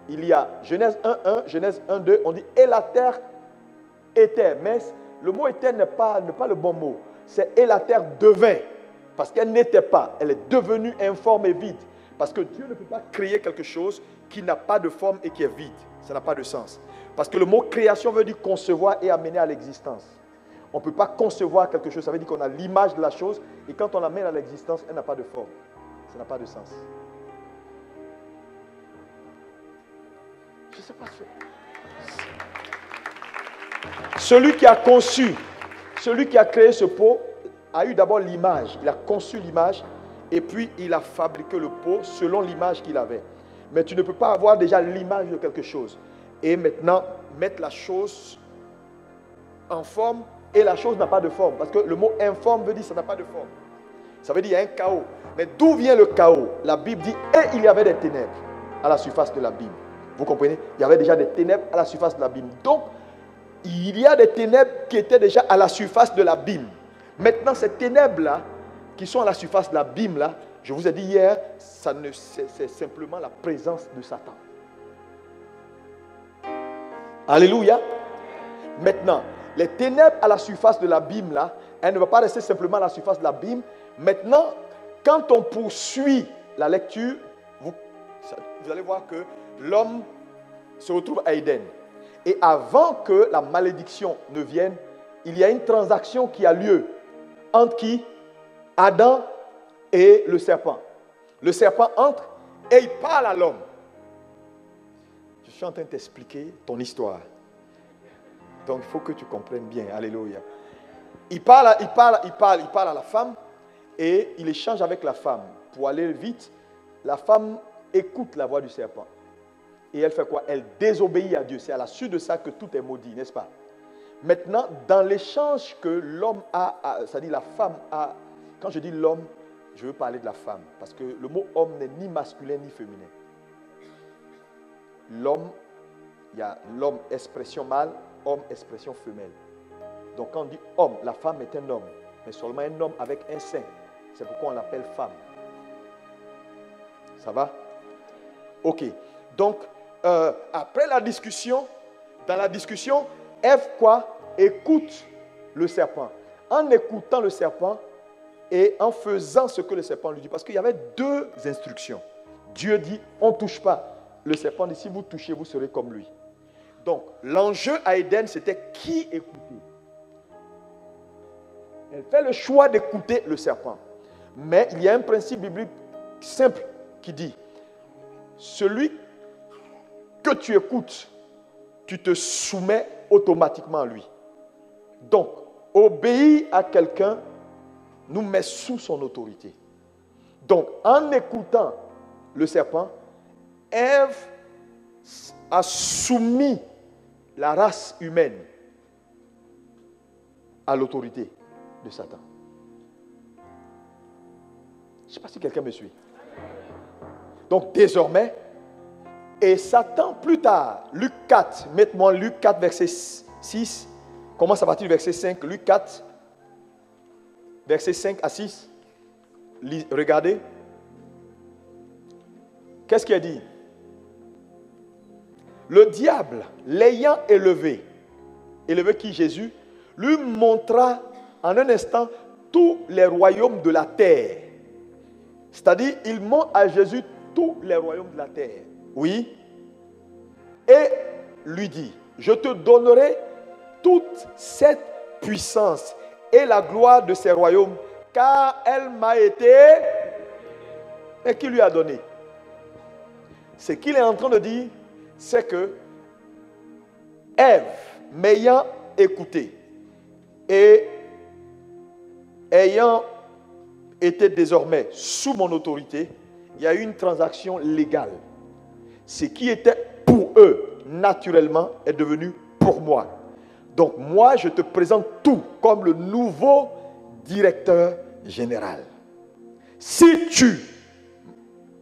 il y a Genèse 1.1, Genèse 1.2, on dit et la terre était. Mais le mot était n'est pas le bon mot. C'est et la terre devint. Parce qu'elle n'était pas. Elle est devenue informe et vide. Parce que Dieu ne peut pas créer quelque chose qui n'a pas de forme et qui est vide. Ça n'a pas de sens. Parce que le mot création veut dire concevoir et amener à l'existence. On ne peut pas concevoir quelque chose. Ça veut dire qu'on a l'image de la chose. Et quand on l'amène à l'existence, elle n'a pas de forme. Ça n'a pas de sens. Je ne sais pas. Celui qui a conçu, celui qui a créé ce pot, a eu d'abord l'image. Il a conçu l'image et puis il a fabriqué le pot selon l'image qu'il avait. Mais tu ne peux pas avoir déjà l'image de quelque chose. Et maintenant, mettre la chose en forme et la chose n'a pas de forme. Parce que le mot informe veut dire que ça n'a pas de forme. Ça veut dire qu'il y a un chaos. Mais d'où vient le chaos? La Bible dit et il y avait des ténèbres à la surface de l'abîme. Vous comprenez? Il y avait déjà des ténèbres à la surface de l'abîme. Donc, il y a des ténèbres qui étaient déjà à la surface de l'abîme. Maintenant, ces ténèbres-là, qui sont à la surface de l'abîme, là, je vous ai dit hier, c'est simplement la présence de Satan. Alléluia. Maintenant, les ténèbres à la surface de l'abîme, là, elles ne vont pas rester simplement à la surface de l'abîme. Maintenant, quand on poursuit la lecture, vous allez voir que l'homme se retrouve à Éden. Et avant que la malédiction ne vienne, il y a une transaction qui a lieu entre qui? Adam et le serpent. Le serpent entre et il parle à l'homme. Je suis en train de t'expliquer ton histoire. Donc il faut que tu comprennes bien. Alléluia. Il parle à la femme et il échange avec la femme. Pour aller vite, la femme écoute la voix du serpent. Et elle fait quoi? Elle désobéit à Dieu. C'est à la suite de ça que tout est maudit, n'est-ce pas? Maintenant, dans l'échange que l'homme a, c'est-à-dire la femme a, quand je dis l'homme, je veux parler de la femme. Parce que le mot homme n'est ni masculin ni féminin. L'homme, il y a l'homme expression mâle, homme expression femelle. Donc quand on dit homme, la femme est un homme. Mais seulement un homme avec un sein. C'est pourquoi on l'appelle femme. Ça va? Ok. Donc, après la discussion, dans la discussion, Ève quoi? Écoute le serpent. En écoutant le serpent, et en faisant ce que le serpent lui dit. Parce qu'il y avait deux instructions. Dieu dit, on ne touche pas. Le serpent dit, si vous touchez, vous serez comme lui. Donc, l'enjeu à Éden, c'était qui écouter. Elle fait le choix d'écouter le serpent. Mais il y a un principe biblique simple qui dit, celui que tu écoutes, tu te soumets automatiquement à lui. Donc, obéir à quelqu'un nous met sous son autorité. Donc, en écoutant le serpent, Ève a soumis la race humaine à l'autorité de Satan. Je ne sais pas si quelqu'un me suit. Donc, désormais, et Satan, plus tard, Luc 4, mettez-moi Luc 4, verset 6, commence à partir du verset 5, Luc 4, verset 5 à 6, regardez. Qu'est-ce qu'il a dit? Le diable, l'ayant élevé qui Jésus, lui montra en un instant tous les royaumes de la terre. C'est-à-dire, il montre à Jésus tous les royaumes de la terre. Oui. Et lui dit, je te donnerai toute cette puissance et la gloire de ces royaumes, car elle m'a été... Et qui lui a donné? Ce qu'il est en train de dire, c'est que Ève, m'ayant écouté et ayant été désormais sous mon autorité, il y a eu une transaction légale. Ce qui était pour eux, naturellement, est devenu pour moi. Donc moi, je te présente tout comme le nouveau directeur général. Si tu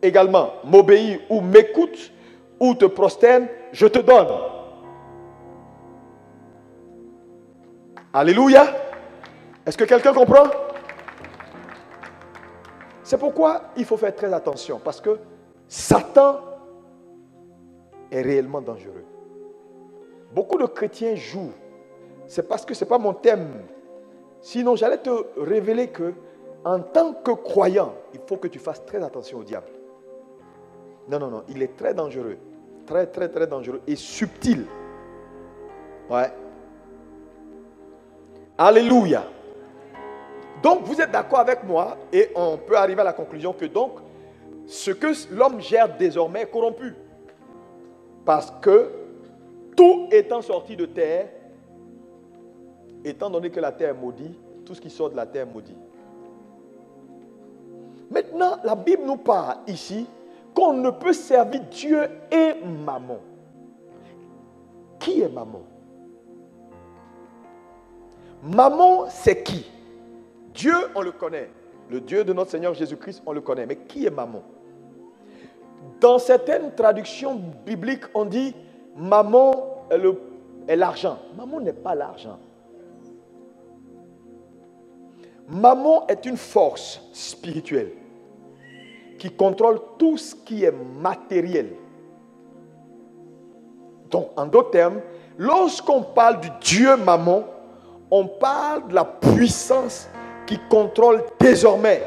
également m'obéis ou m'écoutes ou te prosternes, je te donne. Alléluia. Est-ce que quelqu'un comprend? C'est pourquoi il faut faire très attention, parce que Satan est réellement dangereux. Beaucoup de chrétiens jouent. C'est parce que ce n'est pas mon thème. Sinon, j'allais te révéler que, en tant que croyant, il faut que tu fasses très attention au diable. Non, il est très dangereux. Très, très, très dangereux et subtil. Ouais. Alléluia. Donc, vous êtes d'accord avec moi et on peut arriver à la conclusion que donc, ce que l'homme gère désormais est corrompu. Parce que tout étant sorti de terre, étant donné que la terre est maudite, tout ce qui sort de la terre est maudit. Maintenant, la Bible nous parle ici qu'on ne peut servir Dieu et Mammon. Qui est Mammon? Mammon, c'est qui? Dieu, on le connaît. Le Dieu de notre Seigneur Jésus-Christ, on le connaît. Mais qui est Mammon? Dans certaines traductions bibliques, on dit Mammon est l'argent. Mammon n'est pas l'argent. Mammon est une force spirituelle qui contrôle tout ce qui est matériel. Donc, en d'autres termes, lorsqu'on parle du Dieu Mammon, on parle de la puissance qui contrôle désormais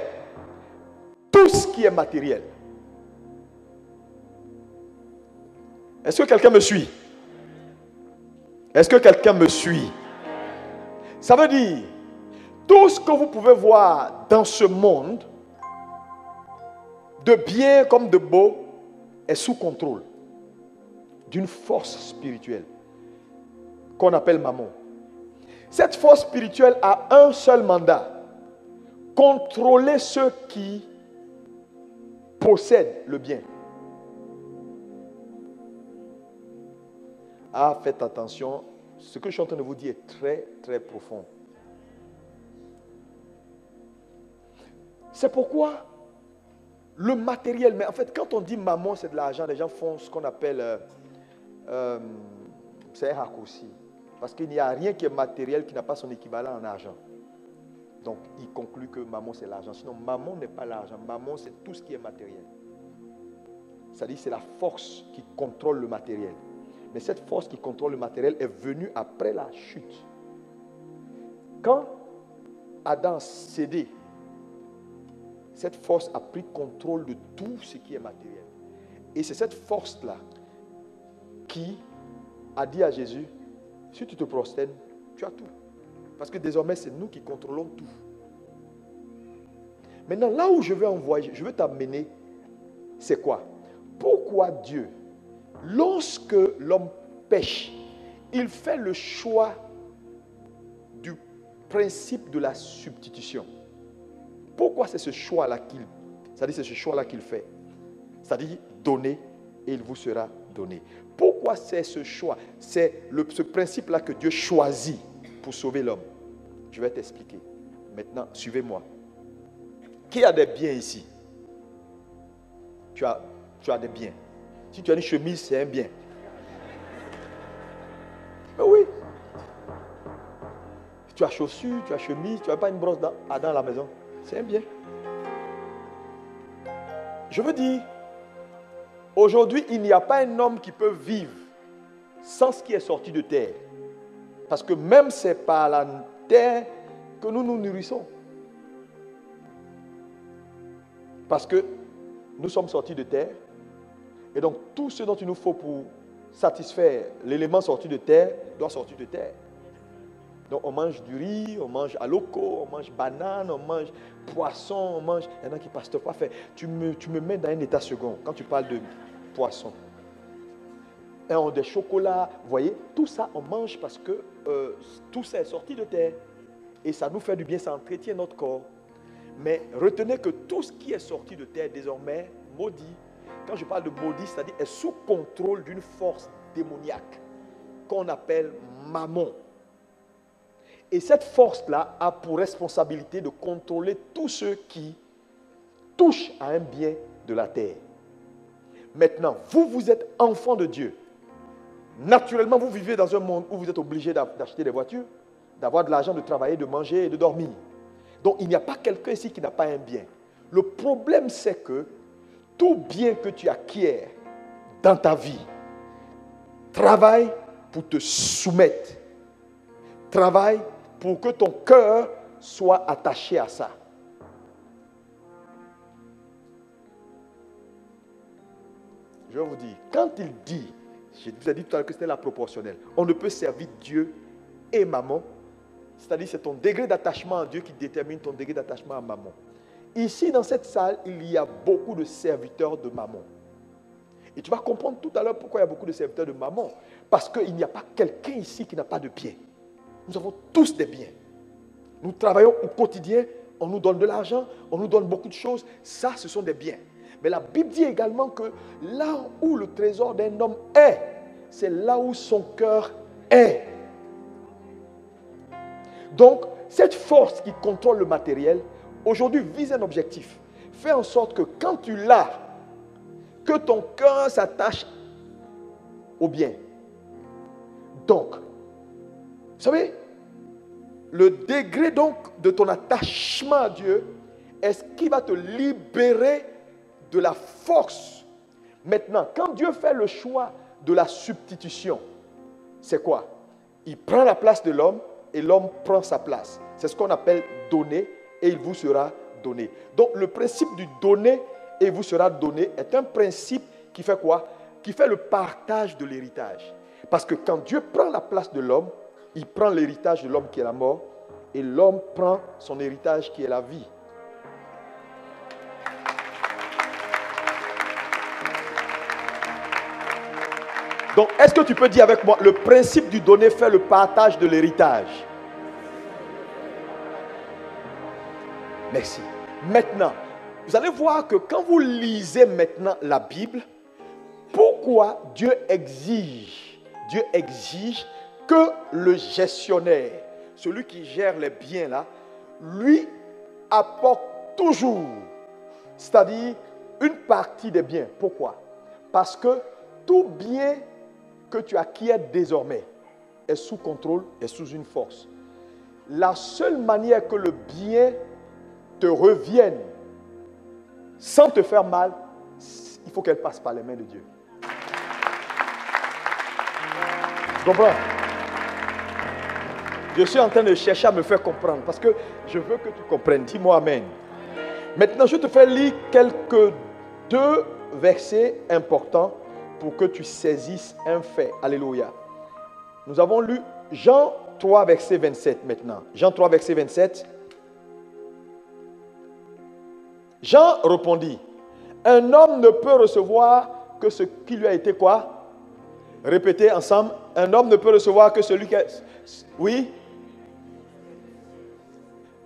tout ce qui est matériel. Est-ce que quelqu'un me suit? Est-ce que quelqu'un me suit? Ça veut dire, tout ce que vous pouvez voir dans ce monde, de bien comme de beau, est sous contrôle d'une force spirituelle qu'on appelle Mammon. Cette force spirituelle a un seul mandat: contrôler ceux qui possèdent le bien. Ah, faites attention, ce que je suis en train de vous dire est très, très profond. C'est pourquoi le matériel, mais en fait, quand on dit mammon, c'est de l'argent, les gens font ce qu'on appelle, c'est un raccourci. Parce qu'il n'y a rien qui est matériel qui n'a pas son équivalent en argent. Donc, il conclut que mammon, c'est l'argent. Sinon, mammon n'est pas l'argent. Mammon, c'est tout ce qui est matériel. C'est-à-dire, c'est la force qui contrôle le matériel. Mais cette force qui contrôle le matériel est venue après la chute. Quand Adam a cédé cette force a pris contrôle de tout ce qui est matériel. Et c'est cette force-là qui a dit à Jésus, si tu te prosternes, tu as tout. Parce que désormais, c'est nous qui contrôlons tout. Maintenant, là où je veux t'amener, c'est quoi? Pourquoi Dieu, lorsque l'homme pêche, il fait le choix du principe de la substitution? Pourquoi c'est ce choix-là qu'il fait? C'est-à-dire donner et il vous sera donné. Pourquoi c'est ce choix? C'est ce principe-là que Dieu choisit pour sauver l'homme. Je vais t'expliquer. Maintenant, suivez-moi. Qui a des biens ici? Tu as des biens. Si tu as une chemise, c'est un bien. Mais oui. Tu as chaussures, tu as chemise, tu n'as pas une brosse à dents à la maison. C'est un bien. Je veux dire, aujourd'hui, il n'y a pas un homme qui peut vivre sans ce qui est sorti de terre. Parce que même c'est par la terre que nous nous nourrissons. Parce que nous sommes sortis de terre. Et donc, tout ce dont il nous faut pour satisfaire l'élément sorti de terre doit sortir de terre. Donc, on mange du riz, on mange aloko, on mange banane, on mange poisson, on mange... Il y en a qui ne passent pas faire. Tu me mets dans un état second quand tu parles de poisson. Et on a des chocolats, vous voyez, tout ça on mange parce que tout ça est sorti de terre. Et ça nous fait du bien, ça entretient notre corps. Mais retenez que tout ce qui est sorti de terre désormais, maudit, quand je parle de maudit, c'est-à-dire est sous contrôle d'une force démoniaque qu'on appelle mammon. Et cette force-là a pour responsabilité de contrôler tous ceux qui touchent à un bien de la terre. Maintenant, vous êtes enfant de Dieu. Naturellement, vous vivez dans un monde où vous êtes obligé d'acheter des voitures, d'avoir de l'argent, de travailler, de manger et de dormir. Donc, il n'y a pas quelqu'un ici qui n'a pas un bien. Le problème, c'est que tout bien que tu acquiers dans ta vie, travaille pour te soumettre. Travaille pour que ton cœur soit attaché à ça. Je vais vous dire, quand il dit, je vous ai dit tout à l'heure que c'était la proportionnelle, on ne peut servir Dieu et mammon, c'est-à-dire c'est ton degré d'attachement à Dieu qui détermine ton degré d'attachement à mammon. Ici, dans cette salle, il y a beaucoup de serviteurs de mammon. Et tu vas comprendre tout à l'heure pourquoi il y a beaucoup de serviteurs de mammon. Parce qu'il n'y a pas quelqu'un ici qui n'a pas de biens. Nous avons tous des biens. Nous travaillons au quotidien, on nous donne de l'argent, on nous donne beaucoup de choses. Ça, ce sont des biens. Mais la Bible dit également que là où le trésor d'un homme est, c'est là où son cœur est. Donc, cette force qui contrôle le matériel, aujourd'hui, vise un objectif. Fais en sorte que quand tu l'as, que ton cœur s'attache au bien. Donc, vous savez, le degré donc de ton attachement à Dieu est ce qui va te libérer de la force. Maintenant, quand Dieu fait le choix de la substitution, c'est quoi? Il prend la place de l'homme et l'homme prend sa place. C'est ce qu'on appelle donner et il vous sera donné. Donc le principe du donner et il vous sera donné est un principe qui fait quoi? Qui fait le partage de l'héritage. Parce que quand Dieu prend la place de l'homme, il prend l'héritage de l'homme qui est la mort et l'homme prend son héritage qui est la vie. Donc, est-ce que tu peux dire avec moi, le principe du donner fait le partage de l'héritage? Merci. Maintenant, vous allez voir que quand vous lisez maintenant la Bible, pourquoi Dieu exige que le gestionnaire, celui qui gère les biens là, lui apporte toujours, c'est-à-dire une partie des biens. Pourquoi? Parce que tout bien que tu acquiers désormais est sous contrôle, est sous une force. La seule manière que le bien te revienne sans te faire mal, il faut qu'elle passe par les mains de Dieu. Tu comprends? Je suis en train de chercher à me faire comprendre parce que je veux que tu comprennes. Dis-moi amen. Maintenant, je te fais lire deux versets importants pour que tu saisisses un fait. Alléluia. Nous avons lu Jean 3, verset 27 maintenant. Jean 3, verset 27. Jean répondit, un homme ne peut recevoir que ce qui lui a été quoi? Répétez ensemble. Un homme ne peut recevoir que celui qui a... Oui?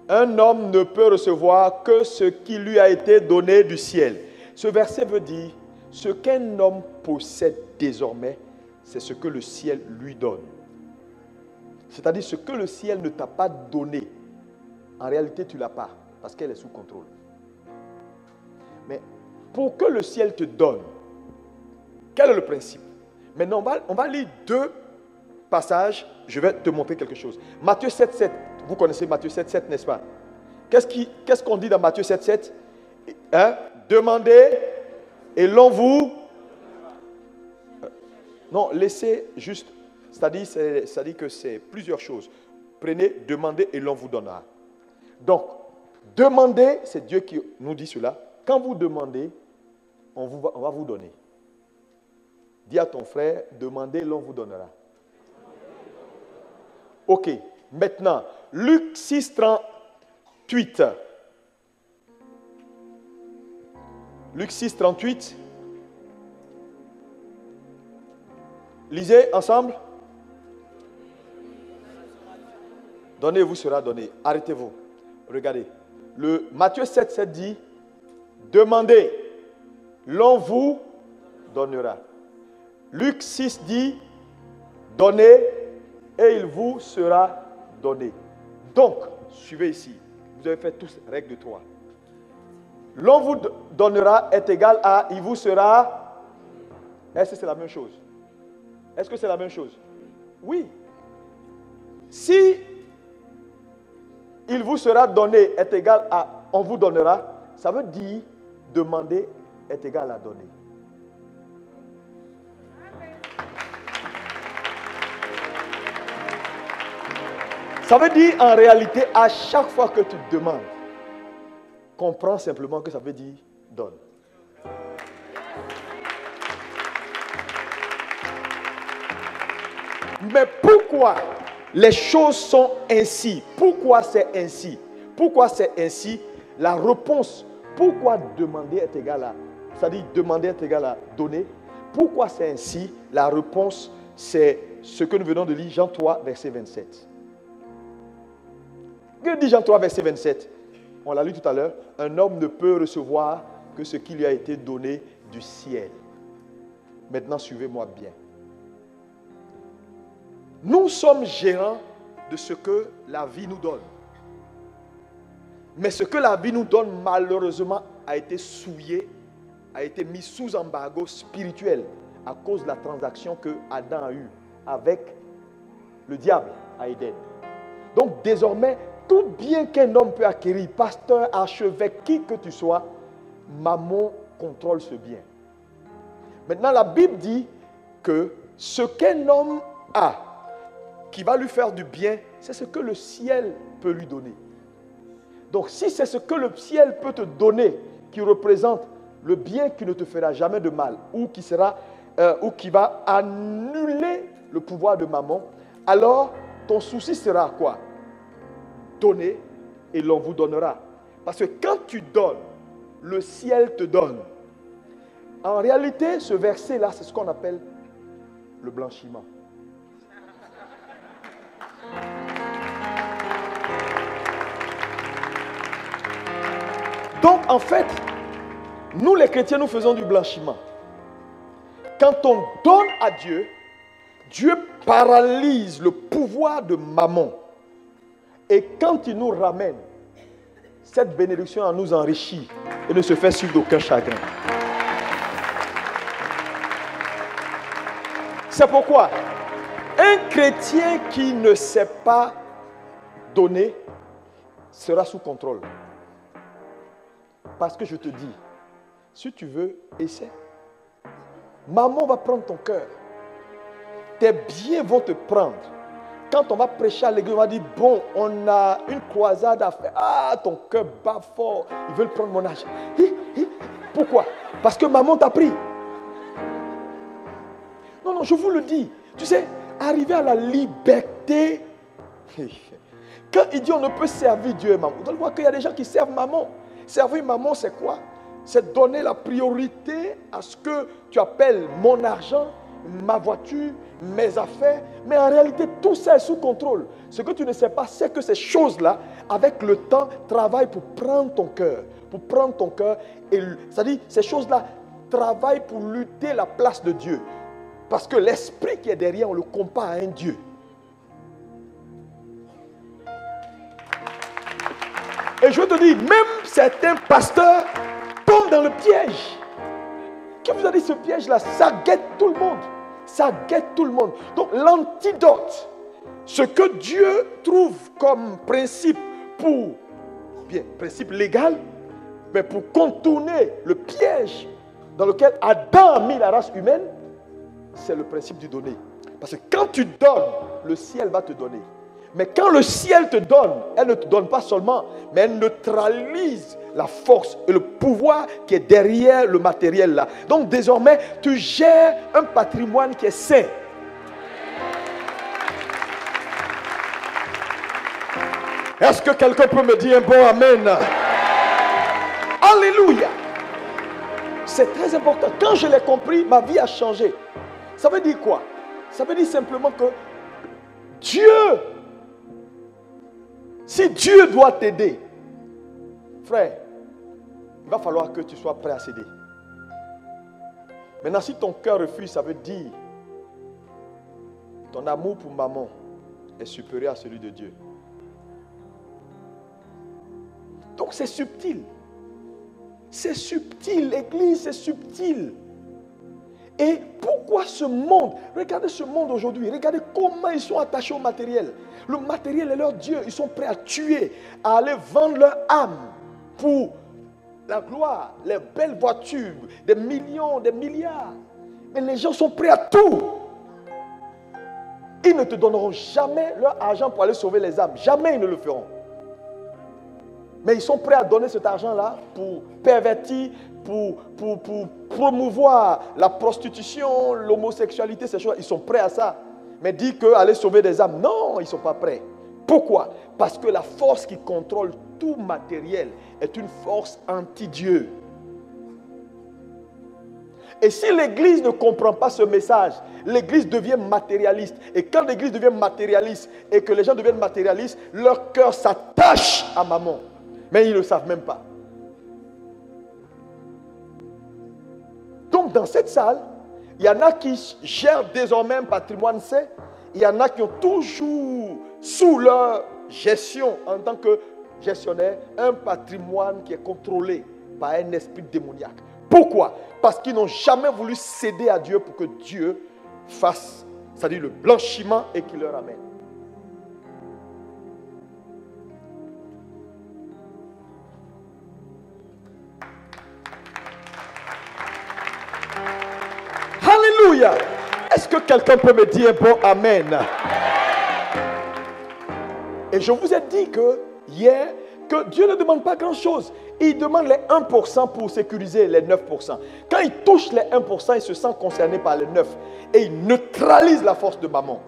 Un homme ne peut recevoir que ce qui lui a été donné du ciel. Ce verset veut dire, ce qu'un homme possède désormais, c'est ce que le ciel lui donne. C'est-à-dire ce que le ciel ne t'a pas donné, en réalité tu ne l'as pas, parce qu'elle est sous contrôle. Mais pour que le ciel te donne, quel est le principe? Maintenant, on va lire deux passages, je vais te montrer quelque chose. Matthieu 7, 7, vous connaissez Matthieu 7, 7, n'est-ce pas? Qu'est-ce qu'on dit dans Matthieu 7, 7? Hein? Demandez et l'on vous... Non, laissez juste, c'est-à-dire que c'est plusieurs choses. Prenez, demandez et l'on vous donnera. Donc, demandez, c'est Dieu qui nous dit cela. Quand vous demandez, on va vous donner. Dis à ton frère, demandez, l'on vous donnera. Ok, maintenant, Luc 6, 38. Luc 6, 38. Lisez ensemble. Donnez, vous sera donné. Arrêtez-vous. Regardez. Le Matthieu 7, 7 dit, demandez, l'on vous donnera. Luc 6 dit, donnez et il vous sera donné. Donc, suivez ici. Vous avez fait tous règle de 3. L'on vous donnera est égal à il vous sera. Est-ce que c'est la même chose? Est-ce que c'est la même chose? Oui. Si il vous sera donné est égal à on vous donnera, ça veut dire demander est égal à donner. Ça veut dire en réalité à chaque fois que tu demandes, comprends simplement que ça veut dire donne. Mais pourquoi les choses sont ainsi? Pourquoi c'est ainsi? Pourquoi c'est ainsi? La réponse, pourquoi demander est égal à, c'est-à-dire demander est égal à donner. Pourquoi c'est ainsi? La réponse, c'est ce que nous venons de lire, Jean 3, verset 27. Que dit Jean 3, verset 27? On l'a lu tout à l'heure. Un homme ne peut recevoir que ce qui lui a été donné du ciel. Maintenant, suivez-moi bien. Nous sommes gérants de ce que la vie nous donne. Mais ce que la vie nous donne, malheureusement, a été souillé, a été mis sous embargo spirituel à cause de la transaction que Adam a eue avec le diable à Éden. Donc désormais, tout bien qu'un homme peut acquérir, pasteur, archevêque, qui que tu sois, Mammon contrôle ce bien. Maintenant, la Bible dit que ce qu'un homme a, qui va lui faire du bien, c'est ce que le ciel peut lui donner. Donc, si c'est ce que le ciel peut te donner, qui représente le bien qui ne te fera jamais de mal, ou qui va annuler le pouvoir de Mammon, alors ton souci sera quoi? Donner et l'on vous donnera. Parce que quand tu donnes, le ciel te donne. En réalité, ce verset-là, c'est ce qu'on appelle le blanchiment. Donc, en fait, nous les chrétiens, nous faisons du blanchiment. Quand on donne à Dieu, Dieu paralyse le pouvoir de Mammon. Et quand il nous ramène, cette bénédiction nous enrichit et ne se fait suivre d'aucun chagrin. C'est pourquoi un chrétien qui ne sait pas donner sera sous contrôle. Parce que je te dis, si tu veux, essaie. Maman va prendre ton cœur. Tes biens vont te prendre. quand on va prêcher à l'église, on va dire, bon, on a une croisade à faire. Ah, ton cœur bat fort. Ils veulent prendre mon argent. Pourquoi? Parce que maman t'a pris. Non, non, je vous le dis. Tu sais, arriver à la liberté. Quand il dit on ne peut servir Dieu et maman, vous allez voir qu'il y a des gens qui servent maman. Servir maman, c'est quoi? C'est donner la priorité à ce que tu appelles mon argent, ma voiture, mes affaires. Mais en réalité, tout ça est sous contrôle. Ce que tu ne sais pas, c'est que ces choses-là, avec le temps, travaillent pour prendre ton cœur. Pour prendre ton cœur. C'est-à-dire, ces choses-là travaillent pour lutter la place de Dieu. Parce que l'esprit qui est derrière, on le compare à un Dieu. Et je te dis, même certains pasteurs tombent dans le piège. Qui vous a dit ce piège-là? Ça guette tout le monde. Ça guette tout le monde. Donc l'antidote, ce que Dieu trouve comme principe pour, bien, principe légal, mais pour contourner le piège dans lequel Adam a mis la race humaine, c'est le principe du donner. Parce que quand tu donnes, le ciel va te donner. Mais quand le ciel te donne, elle ne te donne pas seulement, mais elle neutralise la force et le pouvoir qui est derrière le matériel là. Donc désormais, tu gères un patrimoine qui est sain. Est-ce que quelqu'un peut me dire un bon amen? Alléluia! C'est très important. Quand je l'ai compris, ma vie a changé. Ça veut dire quoi? Ça veut dire simplement que Dieu, si Dieu doit t'aider, frère, il va falloir que tu sois prêt à céder. Maintenant, si ton cœur refuse, ça veut dire ton amour pour maman est supérieur à celui de Dieu. Donc c'est subtil. C'est subtil, l'église, c'est subtil. Et pourquoi ce monde? Regardez ce monde aujourd'hui. Regardez comment ils sont attachés au matériel. Le matériel est leur Dieu. Ils sont prêts à tuer, à aller vendre leur âme pour la gloire, les belles voitures, des millions, des milliards. Mais les gens sont prêts à tout. Ils ne te donneront jamais leur argent pour aller sauver les âmes. Jamais ils ne le feront. Mais ils sont prêts à donner cet argent-là pour pervertir, pour promouvoir la prostitution, l'homosexualité, ces choses. Ils sont prêts à ça. Mais dire qu'aller sauver des âmes, non, ils ne sont pas prêts. Pourquoi? Parce que la force qui contrôle tout matériel est une force anti-Dieu. Et si l'Église ne comprend pas ce message, l'Église devient matérialiste. Et quand l'Église devient matérialiste et que les gens deviennent matérialistes, leur cœur s'attache à maman. Mais ils ne le savent même pas. Donc dans cette salle, il y en a qui gèrent désormais un patrimoine sain. Il y en a qui ont toujours sous leur gestion en tant que gestionnaire un patrimoine qui est contrôlé par un esprit démoniaque. Pourquoi? Parce qu'ils n'ont jamais voulu céder à Dieu pour que Dieu fasse, c'est-à-dire le blanchiment et qu'il leur amène. Alléluia! Est-ce que quelqu'un peut me dire un bon amen? Et je vous ai dit que hier, que Dieu ne demande pas grand-chose. Il demande les 1% pour sécuriser les 9%. Quand il touche les 1%, il se sent concerné par les 9%. Et il neutralise la force de maman.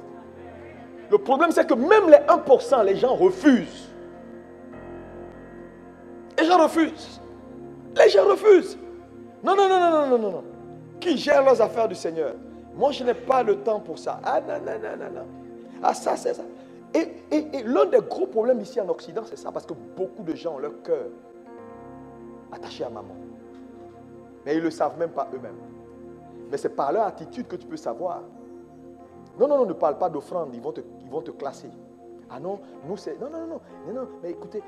Le problème, c'est que même les 1%, les gens refusent. Les gens refusent. Les gens refusent. Non, non, non, non, non, non, non, non. Qui gèrent leurs affaires du Seigneur. Moi, je n'ai pas le temps pour ça. Ah, non, non, non, non, non. Ah, ça, c'est ça. Et l'un des gros problèmes ici en Occident, c'est ça, parce que beaucoup de gens ont leur cœur attaché à maman. Mais ils ne le savent même pas eux-mêmes. Mais c'est par leur attitude que tu peux savoir. Non, non, non, ne parle pas d'offrande, ils vont te classer. Ah non, nous c'est... Non, non, non, non, non, mais écoutez,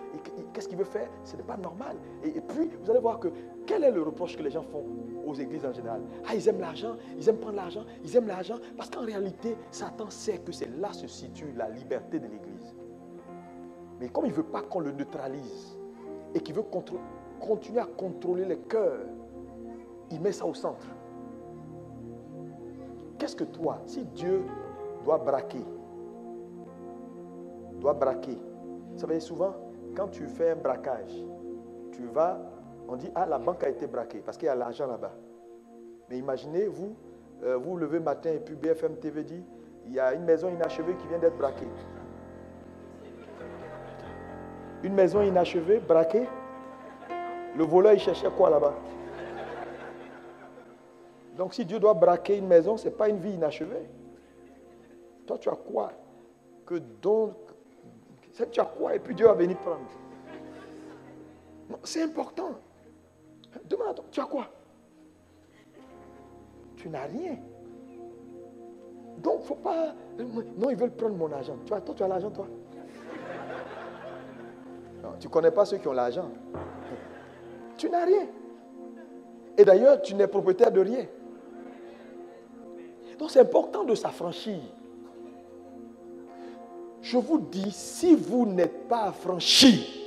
qu'est-ce qu'il veut faire? Ce n'est pas normal. Et puis, vous allez voir que, quel est le reproche que les gens font aux églises en général? Ah, ils aiment l'argent, ils aiment prendre l'argent, ils aiment l'argent, parce qu'en réalité, Satan sait que c'est là se situe la liberté de l'église. Mais comme il ne veut pas qu'on le neutralise, et qu'il veut continuer à contrôler les cœurs, il met ça au centre. Qu'est-ce que toi, si Dieu doit braquer doit braquer. Vous savez, souvent, quand tu fais un braquage, tu vas, on dit, ah, la banque a été braquée parce qu'il y a l'argent là-bas. Mais imaginez, vous vous levez le matin et puis BFM TV dit, il y a une maison inachevée qui vient d'être braquée. Une maison inachevée, braquée. Le voleur, il cherchait quoi là-bas? Donc si Dieu doit braquer une maison, ce n'est pas une vie inachevée. Toi, tu as quoi? Tu as quoi? Et puis Dieu va venir prendre. Non, c'est important. Demande, tu as quoi? Tu n'as rien. Donc, il ne faut pas... Non, ils veulent prendre mon argent. Toi, tu as l'argent, toi? Non, tu ne connais pas ceux qui ont l'argent. Tu n'as rien. Et d'ailleurs, tu n'es propriétaire de rien. Donc, c'est important de s'affranchir. Je vous dis, si vous n'êtes pas affranchi,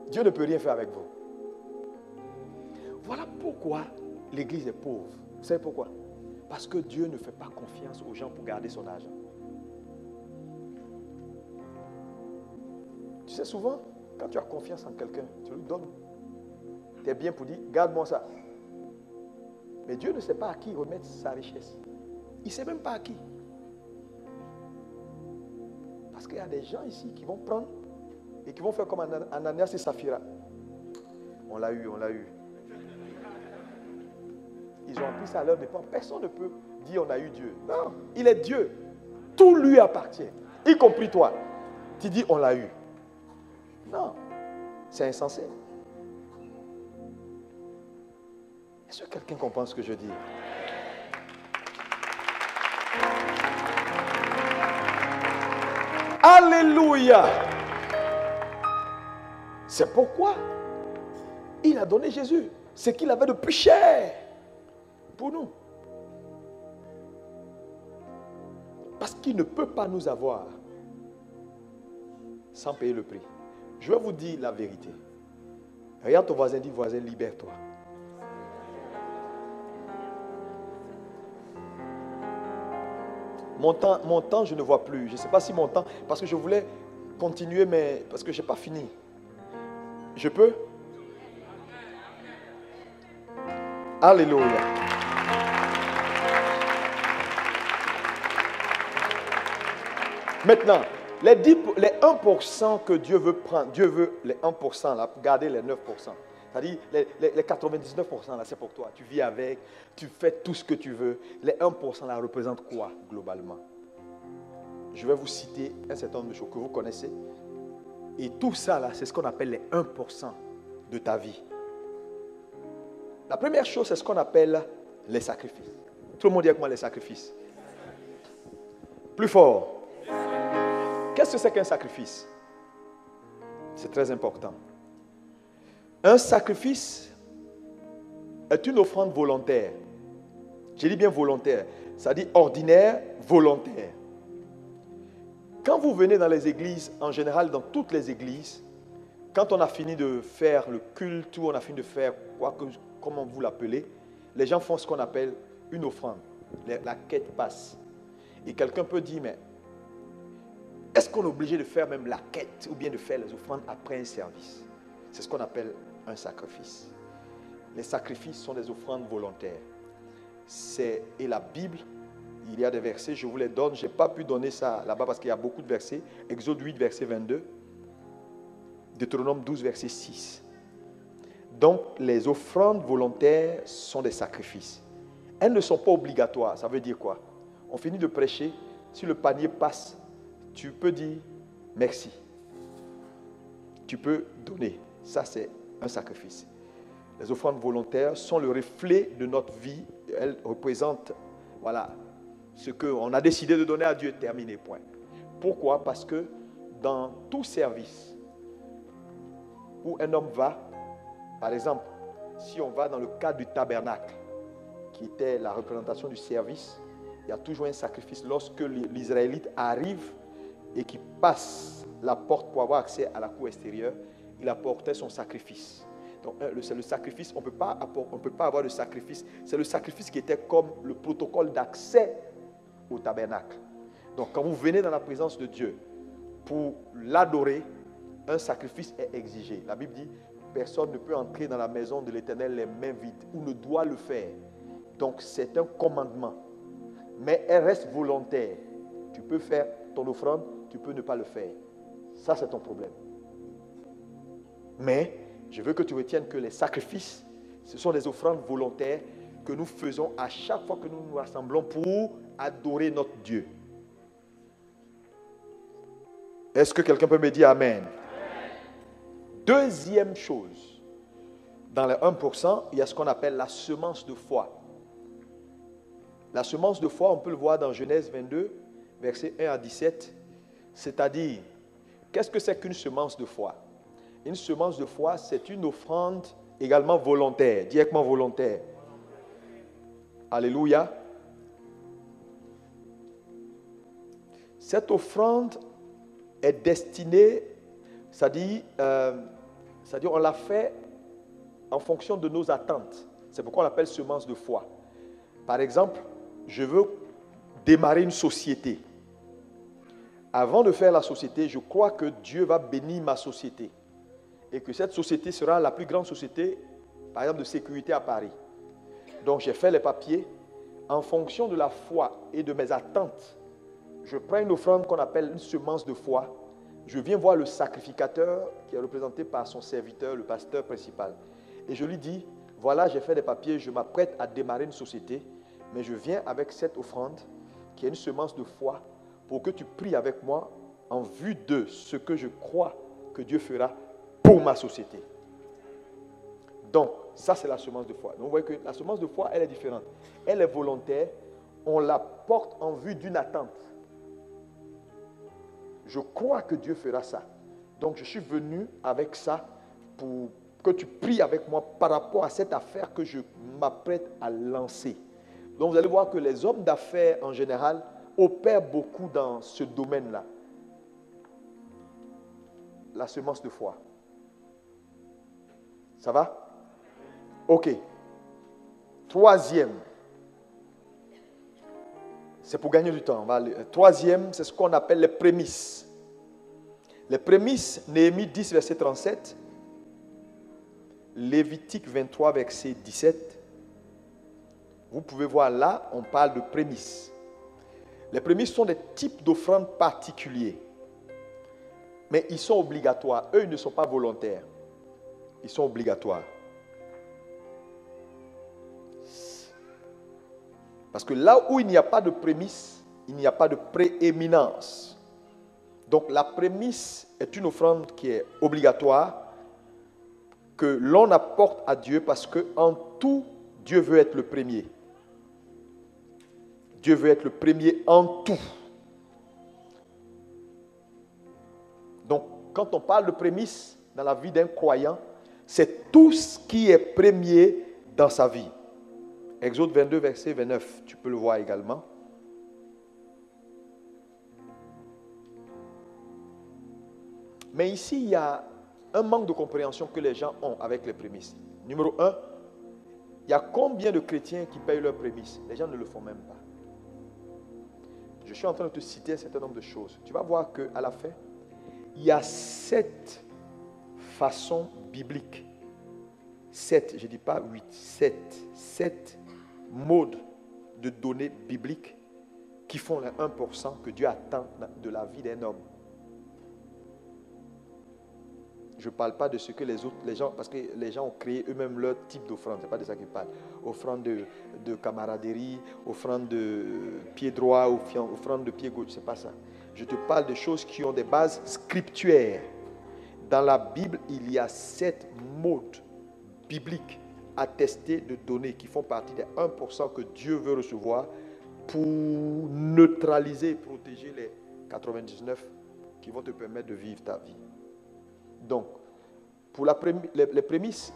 Dieu ne peut rien faire avec vous. Voilà pourquoi l'Église est pauvre. Vous savez pourquoi? Parce que Dieu ne fait pas confiance aux gens pour garder son argent. Tu sais, souvent, quand tu as confiance en quelqu'un, tu lui donnes tes biens pour dire, garde-moi ça. Mais Dieu ne sait pas à qui remettre sa richesse. Il ne sait même pas à qui. Parce qu'il y a des gens ici qui vont prendre et qui vont faire comme Ananias et Saphira. On l'a eu, on l'a eu. Ils ont pris ça à leur dépens. Personne ne peut dire on a eu Dieu. Non, il est Dieu. Tout lui appartient, y compris toi. Tu dis on l'a eu. Non, c'est insensé. Est-ce que quelqu'un comprend ce que je dis? Alléluia! C'est pourquoi il a donné Jésus ce qu'il avait de plus cher pour nous. Parce qu'il ne peut pas nous avoir sans payer le prix. Je vais vous dire la vérité. Regarde ton voisin, dis voisin, libère-toi. Mon temps, je ne vois plus. Je ne sais pas si mon temps, parce que je voulais continuer, mais parce que je n'ai pas fini. Je peux? Alléluia. Maintenant, les 1% que Dieu veut prendre, Dieu veut les 1% là, garder les 9%. C'est-à-dire, les 99% là, c'est pour toi. Tu vis avec, tu fais tout ce que tu veux. Les 1% là représentent quoi, globalement? Je vais vous citer un certain nombre de choses que vous connaissez. Et tout ça là, c'est ce qu'on appelle les 1% de ta vie. La première chose, c'est ce qu'on appelle les sacrifices. Tout le monde dit avec moi les sacrifices. Plus fort. Qu'est-ce que c'est qu'un sacrifice? C'est très important. Un sacrifice est une offrande volontaire. Je dis bien volontaire. Ça dit ordinaire, volontaire. Quand vous venez dans les églises, en général dans toutes les églises, quand on a fini de faire le culte ou on a fini de faire quoi que, comment vous l'appelez, les gens font ce qu'on appelle une offrande. La quête passe. Et quelqu'un peut dire, mais est-ce qu'on est obligé de faire même la quête ou bien de faire les offrandes après un service? C'est ce qu'on appelle un sacrifice. Les sacrifices sont des offrandes volontaires. Et la Bible, il y a des versets, je vous les donne. Je n'ai pas pu donner ça là-bas parce qu'il y a beaucoup de versets. Exode 8, verset 22. Deutéronome 12, verset 6. Donc, les offrandes volontaires sont des sacrifices. Elles ne sont pas obligatoires. Ça veut dire quoi? On finit de prêcher. Si le panier passe, tu peux dire merci. Tu peux donner. Ça, c'est un sacrifice. Les offrandes volontaires sont le reflet de notre vie. Elles représentent, voilà, ce qu'on a décidé de donner à Dieu, terminé, point. Pourquoi? Parce que dans tout service où un homme va, par exemple, si on va dans le cadre du tabernacle, qui était la représentation du service, il y a toujours un sacrifice. Lorsque l'Israélite arrive et qui passe la porte pour avoir accès à la cour extérieure, il apportait son sacrifice. Donc, c'est le sacrifice, on ne peut pas avoir de sacrifice. C'est le sacrifice qui était comme le protocole d'accès au tabernacle. Donc, quand vous venez dans la présence de Dieu, pour l'adorer, un sacrifice est exigé. La Bible dit, personne ne peut entrer dans la maison de l'Éternel les mains vides, ou ne doit le faire. Donc c'est un commandement. Mais elle reste volontaire. Tu peux faire ton offrande, tu peux ne pas le faire. Ça, c'est ton problème. Mais je veux que tu retiennes que les sacrifices, ce sont des offrandes volontaires que nous faisons à chaque fois que nous nous rassemblons pour adorer notre Dieu. Est-ce que quelqu'un peut me dire Amen? Deuxième chose, dans les 1%, il y a ce qu'on appelle la semence de foi. La semence de foi, on peut le voir dans Genèse 22, versets 1 à 17. C'est-à-dire, qu'est-ce que c'est qu'une semence de foi? Une semence de foi, c'est une offrande également volontaire, directement volontaire. Alléluia. Cette offrande est destinée, c'est-à-dire on l'a fait en fonction de nos attentes. C'est pourquoi on l'appelle semence de foi. Par exemple, je veux démarrer une société. Avant de faire la société, je crois que Dieu va bénir ma société. Et que cette société sera la plus grande société, par exemple, de sécurité à Paris. Donc, j'ai fait les papiers. En fonction de la foi et de mes attentes, je prends une offrande qu'on appelle une semence de foi. Je viens voir le sacrificateur qui est représenté par son serviteur, le pasteur principal. Et je lui dis, voilà, j'ai fait des papiers, je m'apprête à démarrer une société, mais je viens avec cette offrande qui est une semence de foi pour que tu pries avec moi en vue de ce que je crois que Dieu fera pour ma société. Donc, ça c'est la semence de foi. Donc, vous voyez que la semence de foi, elle est différente. Elle est volontaire, on la porte en vue d'une attente. Je crois que Dieu fera ça. Donc, je suis venu avec ça pour que tu pries avec moi par rapport à cette affaire que je m'apprête à lancer. Donc, vous allez voir que les hommes d'affaires, en général, opèrent beaucoup dans ce domaine-là. La semence de foi. Ça va? Ok. Troisième. C'est pour gagner du temps. Troisième, c'est ce qu'on appelle les prémices. Les prémices, Néhémie 10, verset 37. Lévitique 23, verset 17. Vous pouvez voir là, on parle de prémices. Les prémices sont des types d'offrandes particuliers. Mais ils sont obligatoires. Eux, ils ne sont pas volontaires. Ils sont obligatoires. Parce que là où il n'y a pas de prémisse, il n'y a pas de prééminence. Donc la prémisse est une offrande qui est obligatoire, que l'on apporte à Dieu parce qu'en tout, Dieu veut être le premier. Dieu veut être le premier en tout. Donc, quand on parle de prémisse dans la vie d'un croyant, c'est tout ce qui est premier dans sa vie. Exode 22, verset 29, tu peux le voir également. Mais ici, il y a un manque de compréhension que les gens ont avec les prémices. Numéro 1, il y a combien de chrétiens qui payent leurs prémices? Les gens ne le font même pas. Je suis en train de te citer un certain nombre de choses. Tu vas voir qu'à la fin, il y a 7 façons bibliques. 7, je ne dis pas 8, 7 modes de données bibliques qui font les 1% que Dieu attend de la vie d'un homme. Je ne parle pas de ce que les gens, parce que les gens ont créé eux-mêmes leur type d'offrande, ce n'est pas de ça qu'ils parlent. Offrande de camaraderie, offrande de pied droit, offrande de pied gauche, ce n'est pas ça. Je te parle de choses qui ont des bases scripturaires. Dans la Bible, il y a 7 modes bibliques attestés de données qui font partie des 1% que Dieu veut recevoir pour neutraliser et protéger les 99 qui vont te permettre de vivre ta vie. Donc, pour les prémices,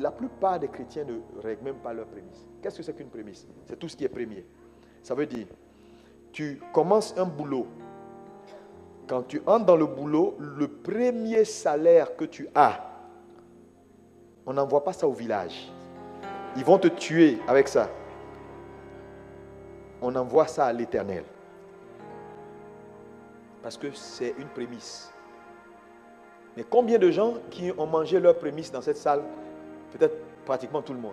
la plupart des chrétiens ne règlent même pas leurs prémices. Qu'est-ce que c'est qu'une prémisse? C'est tout ce qui est premier. Ça veut dire, tu commences un boulot. Quand tu entres dans le boulot, le premier salaire que tu as, on n'envoie pas ça au village. Ils vont te tuer avec ça. On envoie ça à l'Éternel. parce que c'est une prémisse. Mais combien de gens qui ont mangé leur prémisse dans cette salle? Peut-être pratiquement tout le monde.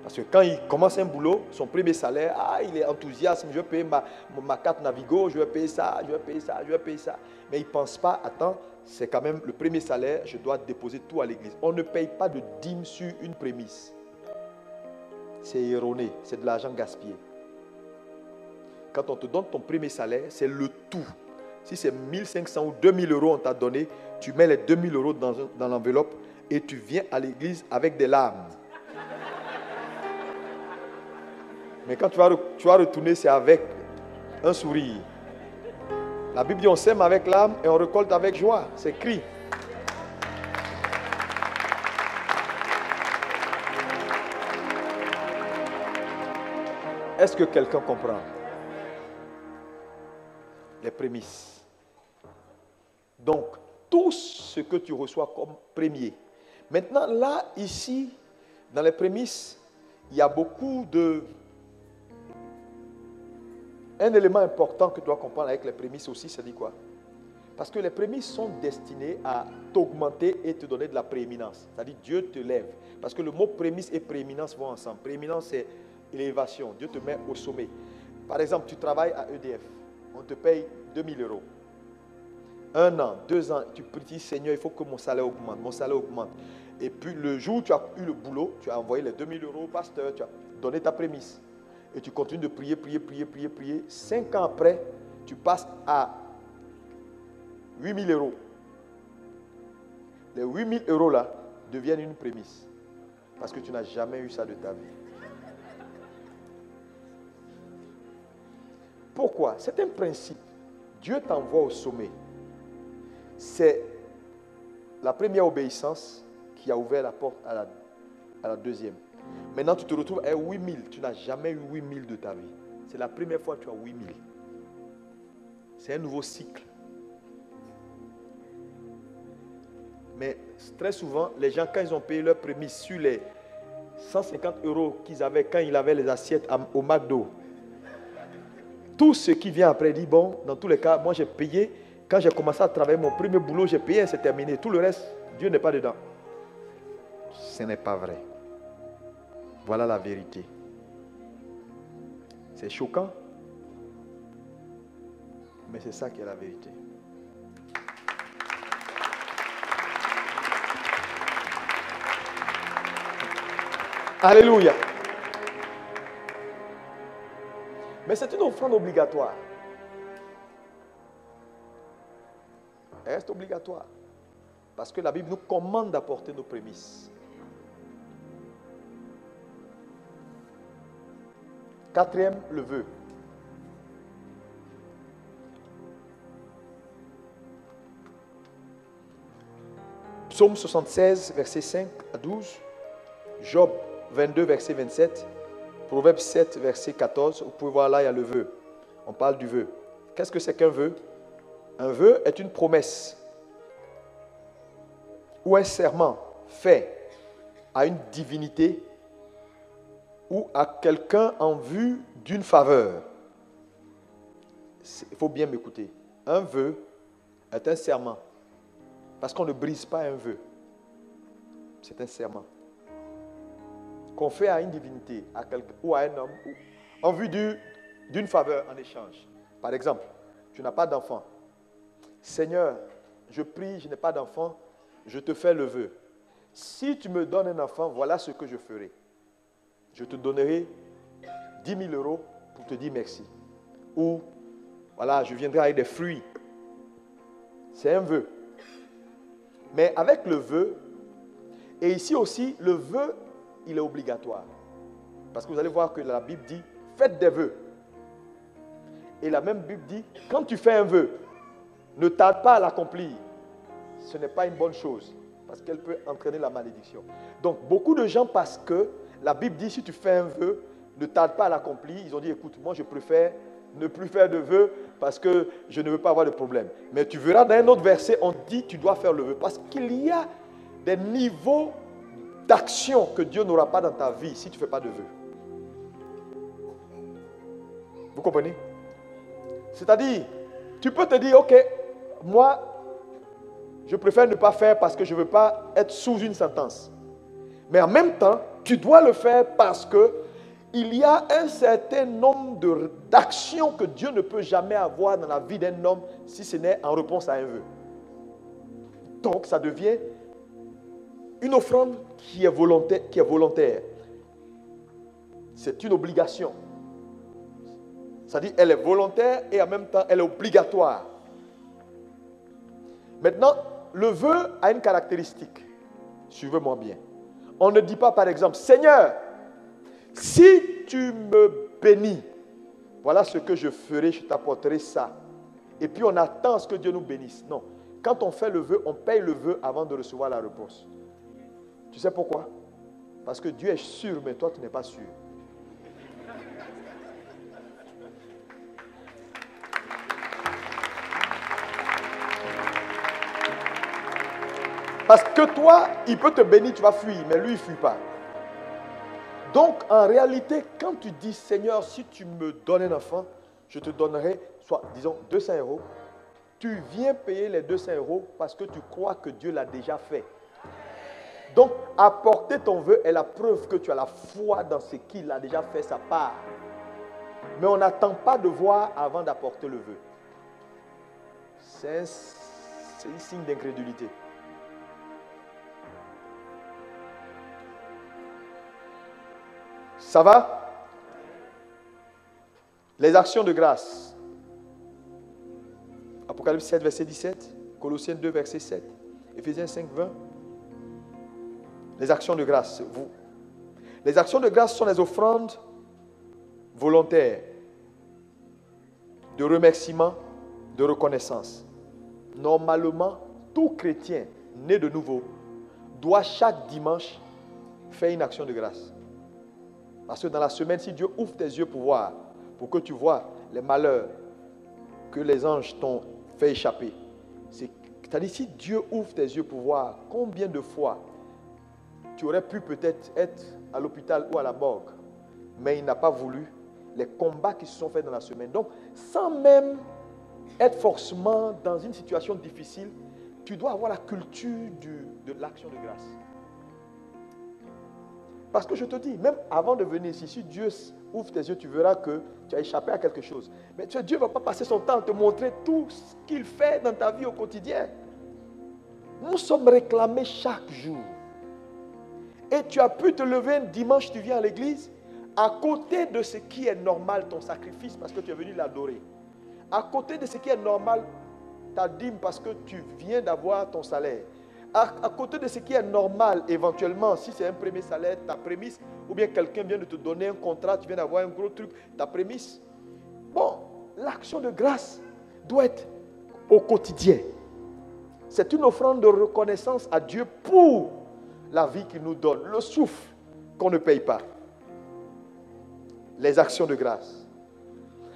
Parce que quand il commence un boulot, son premier salaire, il est enthousiaste, je vais payer ma carte Navigo, je vais payer ça, je vais payer ça, je vais payer ça. Mais il ne pense pas, attends, c'est quand même le premier salaire, je dois déposer tout à l'église. On ne paye pas de dîme sur une prémisse. C'est erroné, c'est de l'argent gaspillé. Quand on te donne ton premier salaire, c'est le tout. Si c'est 1500 ou 2000 euros on t'a donné, tu mets les 2000 euros dans l'enveloppe et tu viens à l'église avec des larmes. Mais quand tu vas retourner, c'est avec un sourire. La Bible dit on sème avec larmes et on récolte avec joie. C'est écrit. Est-ce que quelqu'un comprend? Les prémices. Donc, tout ce que tu reçois comme premier. Maintenant, là, ici, dans les prémices, il y a beaucoup de... Un élément important que tu dois comprendre avec les prémices aussi, c'est dit quoi? Parce que les prémices sont destinées à t'augmenter et te donner de la prééminence. C'est-à-dire Dieu te lève. Parce que le mot prémisse et prééminence vont ensemble. Prééminence, c'est élévation. Dieu te met au sommet. Par exemple, tu travailles à EDF. On te paye 2000 euros. 1 an, 2 ans, tu dis Seigneur, il faut que mon salaire augmente. Mon salaire augmente. Et puis le jour où tu as eu le boulot, tu as envoyé les 2000 euros au pasteur, tu as donné ta prémisse. Et tu continues de prier. 5 ans après, tu passes à 8000 euros. Les 8000 euros là deviennent une prémisse. Parce que tu n'as jamais eu ça de ta vie. Pourquoi? C'est un principe. Dieu t'envoie au sommet. C'est la première obéissance qui a ouvert la porte à la deuxième. Maintenant, tu te retrouves à 8000. Tu n'as jamais eu 8000 de ta vie. C'est la première fois que tu as 8000. C'est un nouveau cycle. Mais très souvent, les gens, quand ils ont payé leur prémisse sur les 150 euros qu'ils avaient quand ils avaient les assiettes au McDo, tout ce qui vient après dit, bon, dans tous les cas, moi j'ai payé. Quand j'ai commencé à travailler mon premier boulot, j'ai payé, c'est terminé. Tout le reste, Dieu n'est pas dedans. Ce n'est pas vrai. Voilà la vérité. C'est choquant, mais c'est ça qui est la vérité. Alléluia. Mais c'est une offrande obligatoire. Elle reste obligatoire. Parce que la Bible nous commande d'apporter nos prémices. 4e, le vœu. Psaume 76, versets 5 à 12. Job 22, verset 27. Proverbe 7, verset 14. Vous pouvez voir là, il y a le vœu. On parle du vœu. Qu'est-ce que c'est qu'un vœu? Un vœu est une promesse ou un serment fait à une divinité ou à quelqu'un en vue d'une faveur. Il faut bien m'écouter. Un vœu est un serment. Parce qu'on ne brise pas un vœu. C'est un serment qu'on fait à une divinité, à quelqu'un ou à un homme, en vue d'une faveur en échange. Par exemple, tu n'as pas d'enfant. Seigneur, je prie, je n'ai pas d'enfant, je te fais le vœu. Si tu me donnes un enfant, voilà ce que je ferai. Je te donnerai 10 000 euros pour te dire merci. Ou, voilà, je viendrai avec des fruits. C'est un vœu. Mais avec le vœu, et ici aussi, le vœu, il est obligatoire. Parce que vous allez voir que la Bible dit, faites des vœux. Et la même Bible dit, quand tu fais un vœu, ne tarde pas à l'accomplir. Ce n'est pas une bonne chose. Parce qu'elle peut entraîner la malédiction. Donc, beaucoup de gens, parce que la Bible dit, si tu fais un vœu, ne tarde pas à l'accomplir. Ils ont dit, écoute, moi je préfère ne plus faire de vœu parce que je ne veux pas avoir de problème. Mais tu verras dans un autre verset, on dit, tu dois faire le vœu. Parce qu'il y a des niveaux d'action que Dieu n'aura pas dans ta vie si tu ne fais pas de vœu. Vous comprenez? C'est-à-dire, Tu peux te dire, ok, moi, je préfère ne pas faire parce que je ne veux pas être sous une sentence. Mais en même temps, tu dois le faire parce que il y a un certain nombre d'actions que Dieu ne peut jamais avoir dans la vie d'un homme si ce n'est en réponse à un vœu. Donc, ça devient une offrande qui est volontaire. C'est une obligation. C'est-à-dire, elle est volontaire et en même temps, elle est obligatoire. Maintenant, le vœu a une caractéristique. Suivez-moi bien. On ne dit pas, par exemple, Seigneur, si tu me bénis, voilà ce que je ferai, je t'apporterai ça. Et puis on attend à ce que Dieu nous bénisse. Non. Quand on fait le vœu, on paye le vœu avant de recevoir la réponse. Tu sais pourquoi? Parce que Dieu est sûr, mais toi tu n'es pas sûr. Parce que toi, il peut te bénir, tu vas fuir, mais lui, il ne fuit pas. Donc, en réalité, quand tu dis, Seigneur, si tu me donnes un enfant, je te donnerai, soit, disons, 200 €. Tu viens payer les 200 € parce que tu crois que Dieu l'a déjà fait. Donc, apporter ton vœu est la preuve que tu as la foi dans ce qu'il a déjà fait sa part. Mais on n'attend pas de voir avant d'apporter le vœu. C'est un signe d'incrédulité. Ça va? Les actions de grâce. Apocalypse 7, verset 17. Colossiens 2, verset 7. Éphésiens 5, 20. Les actions de grâce. Les actions de grâce sont les offrandes volontaires de remerciement, de reconnaissance. Normalement, tout chrétien né de nouveau doit chaque dimanche faire une action de grâce. Parce que dans la semaine, si Dieu ouvre tes yeux pour voir, pour que tu vois les malheurs que les anges t'ont fait échapper, c'est-à-dire si Dieu ouvre tes yeux pour voir combien de fois tu aurais pu peut-être être à l'hôpital ou à la morgue, mais il n'a pas voulu, les combats qui se sont faits dans la semaine. Donc, sans même être forcément dans une situation difficile, tu dois avoir la culture de l'action de grâce. Parce que je te dis, même avant de venir ici, si Dieu ouvre tes yeux, tu verras que tu as échappé à quelque chose. Mais Dieu ne va pas passer son temps à te montrer tout ce qu'il fait dans ta vie au quotidien. Nous sommes réclamés chaque jour. Et tu as pu te lever un dimanche, tu viens à l'église, à côté de ce qui est normal, ton sacrifice, parce que tu es venu l'adorer. À côté de ce qui est normal, ta dîme, parce que tu viens d'avoir ton salaire. À côté de ce qui est normal, éventuellement, si c'est un premier salaire, ta prémisse, ou bien quelqu'un vient de te donner un contrat, tu viens d'avoir un gros truc, ta prémisse. Bon, l'action de grâce doit être au quotidien. C'est une offrande de reconnaissance à Dieu pour la vie qu'il nous donne, le souffle qu'on ne paye pas. Les actions de grâce.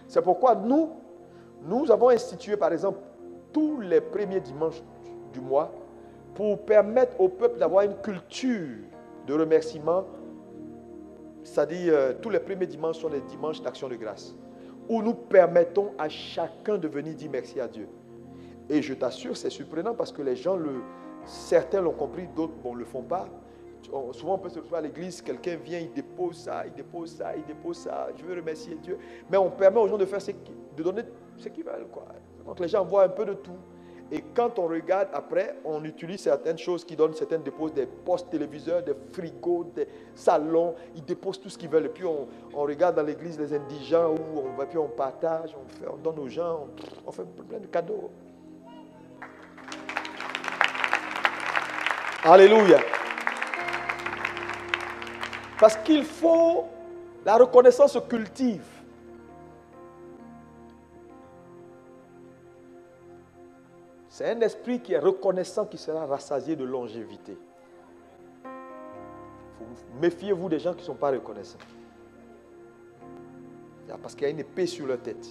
C'est pourquoi nous avons institué, par exemple, tous les premiers dimanches du mois, pour permettre au peuple d'avoir une culture de remerciement, c'est-à-dire tous les premiers dimanches sont les dimanches d'action de grâce, où nous permettons à chacun de venir dire merci à Dieu. Et je t'assure, c'est surprenant parce que les gens, certains l'ont compris, d'autres ne le font pas. Souvent on peut se retrouver à l'église, quelqu'un vient, il dépose ça, il dépose ça, il dépose ça, je veux remercier Dieu. Mais on permet aux gens de faire de donner ce qu'ils veulent, quoi. Donc les gens voient un peu de tout. Et quand on regarde après, on utilise certaines choses qui donnent, certaines déposent des postes téléviseurs, des frigos, des salons, ils déposent tout ce qu'ils veulent. Et puis on regarde dans l'église les indigents, où on va, puis on partage, on donne aux gens, on fait plein de cadeaux. Alléluia. Parce qu'il faut, la reconnaissance se cultive. C'est un esprit qui est reconnaissant qui sera rassasié de longévité. Méfiez-vous des gens qui ne sont pas reconnaissants. Parce qu'il y a une épée sur leur tête.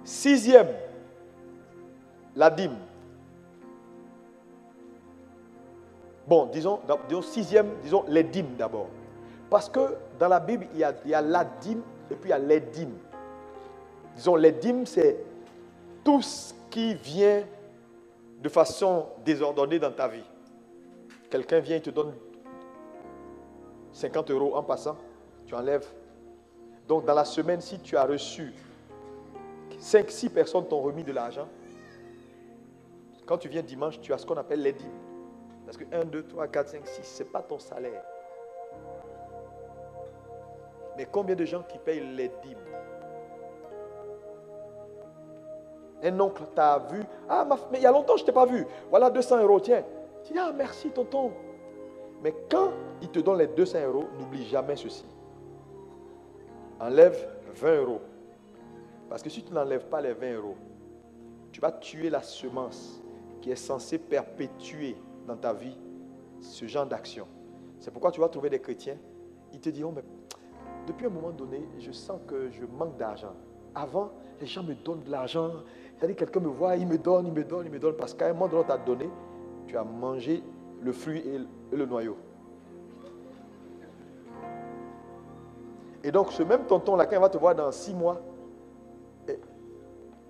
6e, la dîme. Bon, disons 6e, disons les dîmes d'abord. Parce que dans la Bible, il y a la dîme et puis il y a les dîmes. Disons, les dîmes, c'est tout ce qui vient de façon désordonnée dans ta vie. Quelqu'un vient et te donne 50 € en passant, tu enlèves. Donc dans la semaine, si tu as reçu 5-6 personnes t'ont remis de l'argent, quand tu viens dimanche, tu as ce qu'on appelle les dîmes. Parce que 1, 2, 3, 4, 5, 6, ce n'est pas ton salaire. Mais combien de gens qui payent les dîmes? Un oncle t'a vu. Ah, mais il y a longtemps, je ne t'ai pas vu. Voilà 200 €, tiens. Tu dis, ah, merci, tonton. Mais quand il te donne les 200 €, n'oublie jamais ceci. Enlève 20 €. Parce que si tu n'enlèves pas les 20 €, tu vas tuer la semence qui est censée perpétuer dans ta vie ce genre d'action. C'est pourquoi tu vas trouver des chrétiens. Ils te diront, mais depuis un moment donné, je sens que je manque d'argent. Avant, les gens me donnent de l'argent. C'est-à-dire quelqu'un me voit, il me donne. Parce qu'à un moment donné, on t'a donné, tu as mangé le fruit et le noyau. Et donc, ce même tonton-là, quand il va te voir dans 6 mois,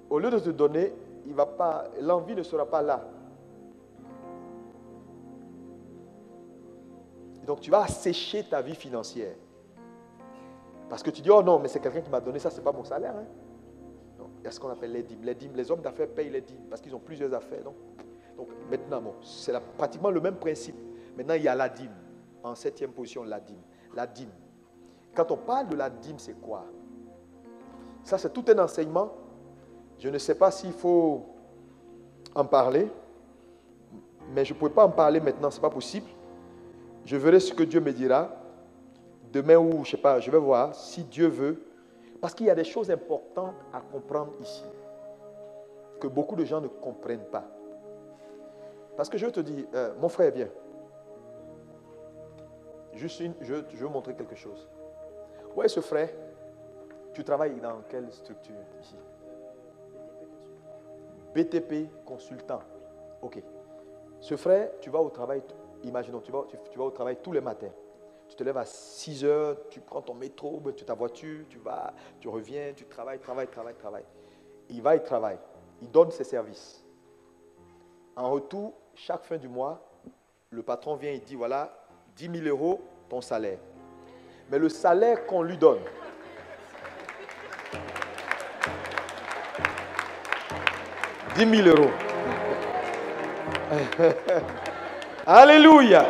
au lieu de te donner, l'envie ne sera pas là. Et donc, tu vas assécher ta vie financière. Parce que tu dis, oh non, mais c'est quelqu'un qui m'a donné ça, ce n'est pas mon salaire. Hein? Non, il y a ce qu'on appelle les dîmes. Les dîmes, les hommes d'affaires payent les dîmes parce qu'ils ont plusieurs affaires. Non? Donc maintenant, bon, c'est pratiquement le même principe. Maintenant, il y a la dîme. En 7e position, la dîme. La dîme. Quand on parle de la dîme, c'est quoi? Ça, c'est tout un enseignement. Je ne sais pas s'il faut en parler, mais je ne pourrais pas en parler maintenant, ce n'est pas possible. Je verrai ce que Dieu me dira. Demain ou, je ne sais pas, je vais voir si Dieu veut. Parce qu'il y a des choses importantes à comprendre ici, que beaucoup de gens ne comprennent pas. Parce que je te dis, mon frère, viens. Je veux montrer quelque chose. Où est ce frère? Tu travailles dans quelle structure ici? BTP consultant. Ok. Ce frère, tu vas au travail, imaginons, tu vas au travail tous les matins. Tu te lèves à 6 heures, tu prends ton métro, tu as ta voiture, tu reviens, tu travailles. Il va, il travaille. Il donne ses services. En retour, chaque fin du mois, le patron vient et dit, voilà, 10 000 € ton salaire. Mais le salaire qu'on lui donne, « 10 000 €. Alléluia.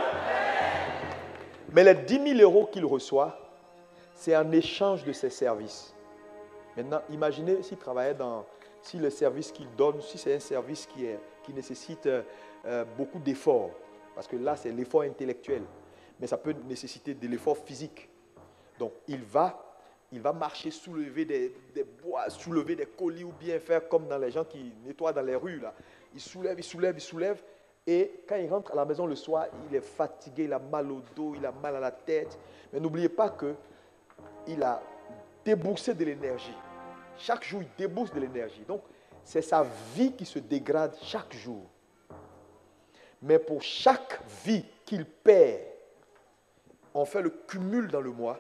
Mais les 10 000 € qu'il reçoit, c'est en échange de ses services. Maintenant, imaginez s'il travaillait si le service qu'il donne, si c'est un service qui nécessite beaucoup d'efforts. Parce que là, c'est l'effort intellectuel. Mais ça peut nécessiter de l'effort physique. Donc, il va marcher, soulever des bois, soulever des colis ou bien faire comme dans les gens qui nettoient dans les rues. Là. Il soulève. Et quand il rentre à la maison le soir, il est fatigué, il a mal au dos, il a mal à la tête. Mais n'oubliez pas qu'il a déboursé de l'énergie. Chaque jour, il débourse de l'énergie. Donc, c'est sa vie qui se dégrade chaque jour. Mais pour chaque vie qu'il perd, on fait le cumul dans le mois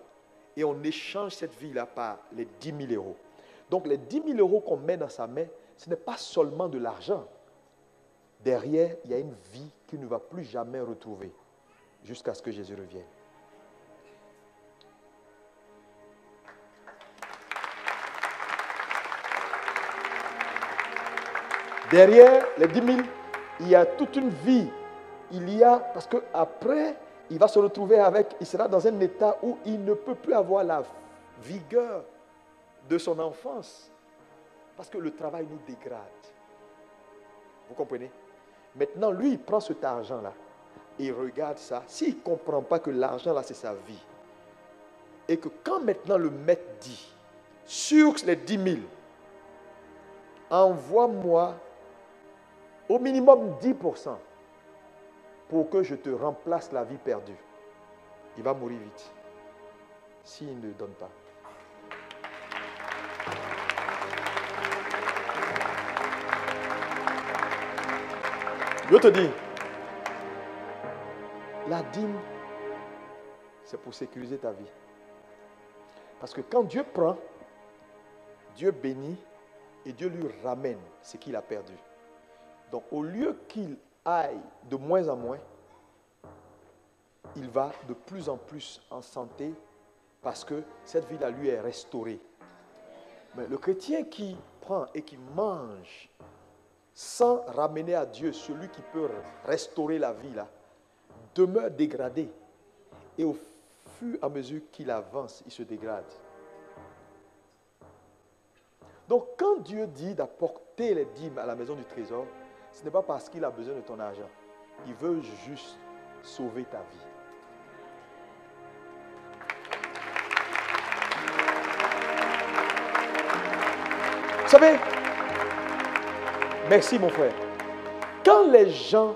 et on échange cette vie-là par les 10 000 €. Donc, les 10 000 € qu'on met dans sa main, ce n'est pas seulement de l'argent. Derrière, il y a une vie qu'il ne va plus jamais retrouver jusqu'à ce que Jésus revienne. Derrière les 10 000, il y a toute une vie. Parce qu'après, il va se retrouver il sera dans un état où il ne peut plus avoir la vigueur de son enfance. Parce que le travail nous dégrade. Vous comprenez? Maintenant, lui, il prend cet argent-là et il regarde ça. S'il ne comprend pas que l'argent-là, c'est sa vie, et que quand maintenant le maître dit, sur les 10 000, envoie-moi au minimum 10% pour que je te remplace la vie perdue, il va mourir vite s'il ne donne pas. Je te dis, la dîme, c'est pour sécuriser ta vie. Parce que quand Dieu prend, Dieu bénit et Dieu lui ramène ce qu'il a perdu. Donc au lieu qu'il aille de moins en moins, il va de plus en plus en santé parce que cette vie-là lui est restaurée. Mais le chrétien qui prend et qui mange sans ramener à Dieu celui qui peut restaurer la vie là, demeure dégradé. Et au fur et à mesure qu'il avance, il se dégrade. Donc quand Dieu dit d'apporter les dîmes à la maison du trésor, ce n'est pas parce qu'il a besoin de ton argent. Il veut juste sauver ta vie. Vous savez, merci mon frère, quand les gens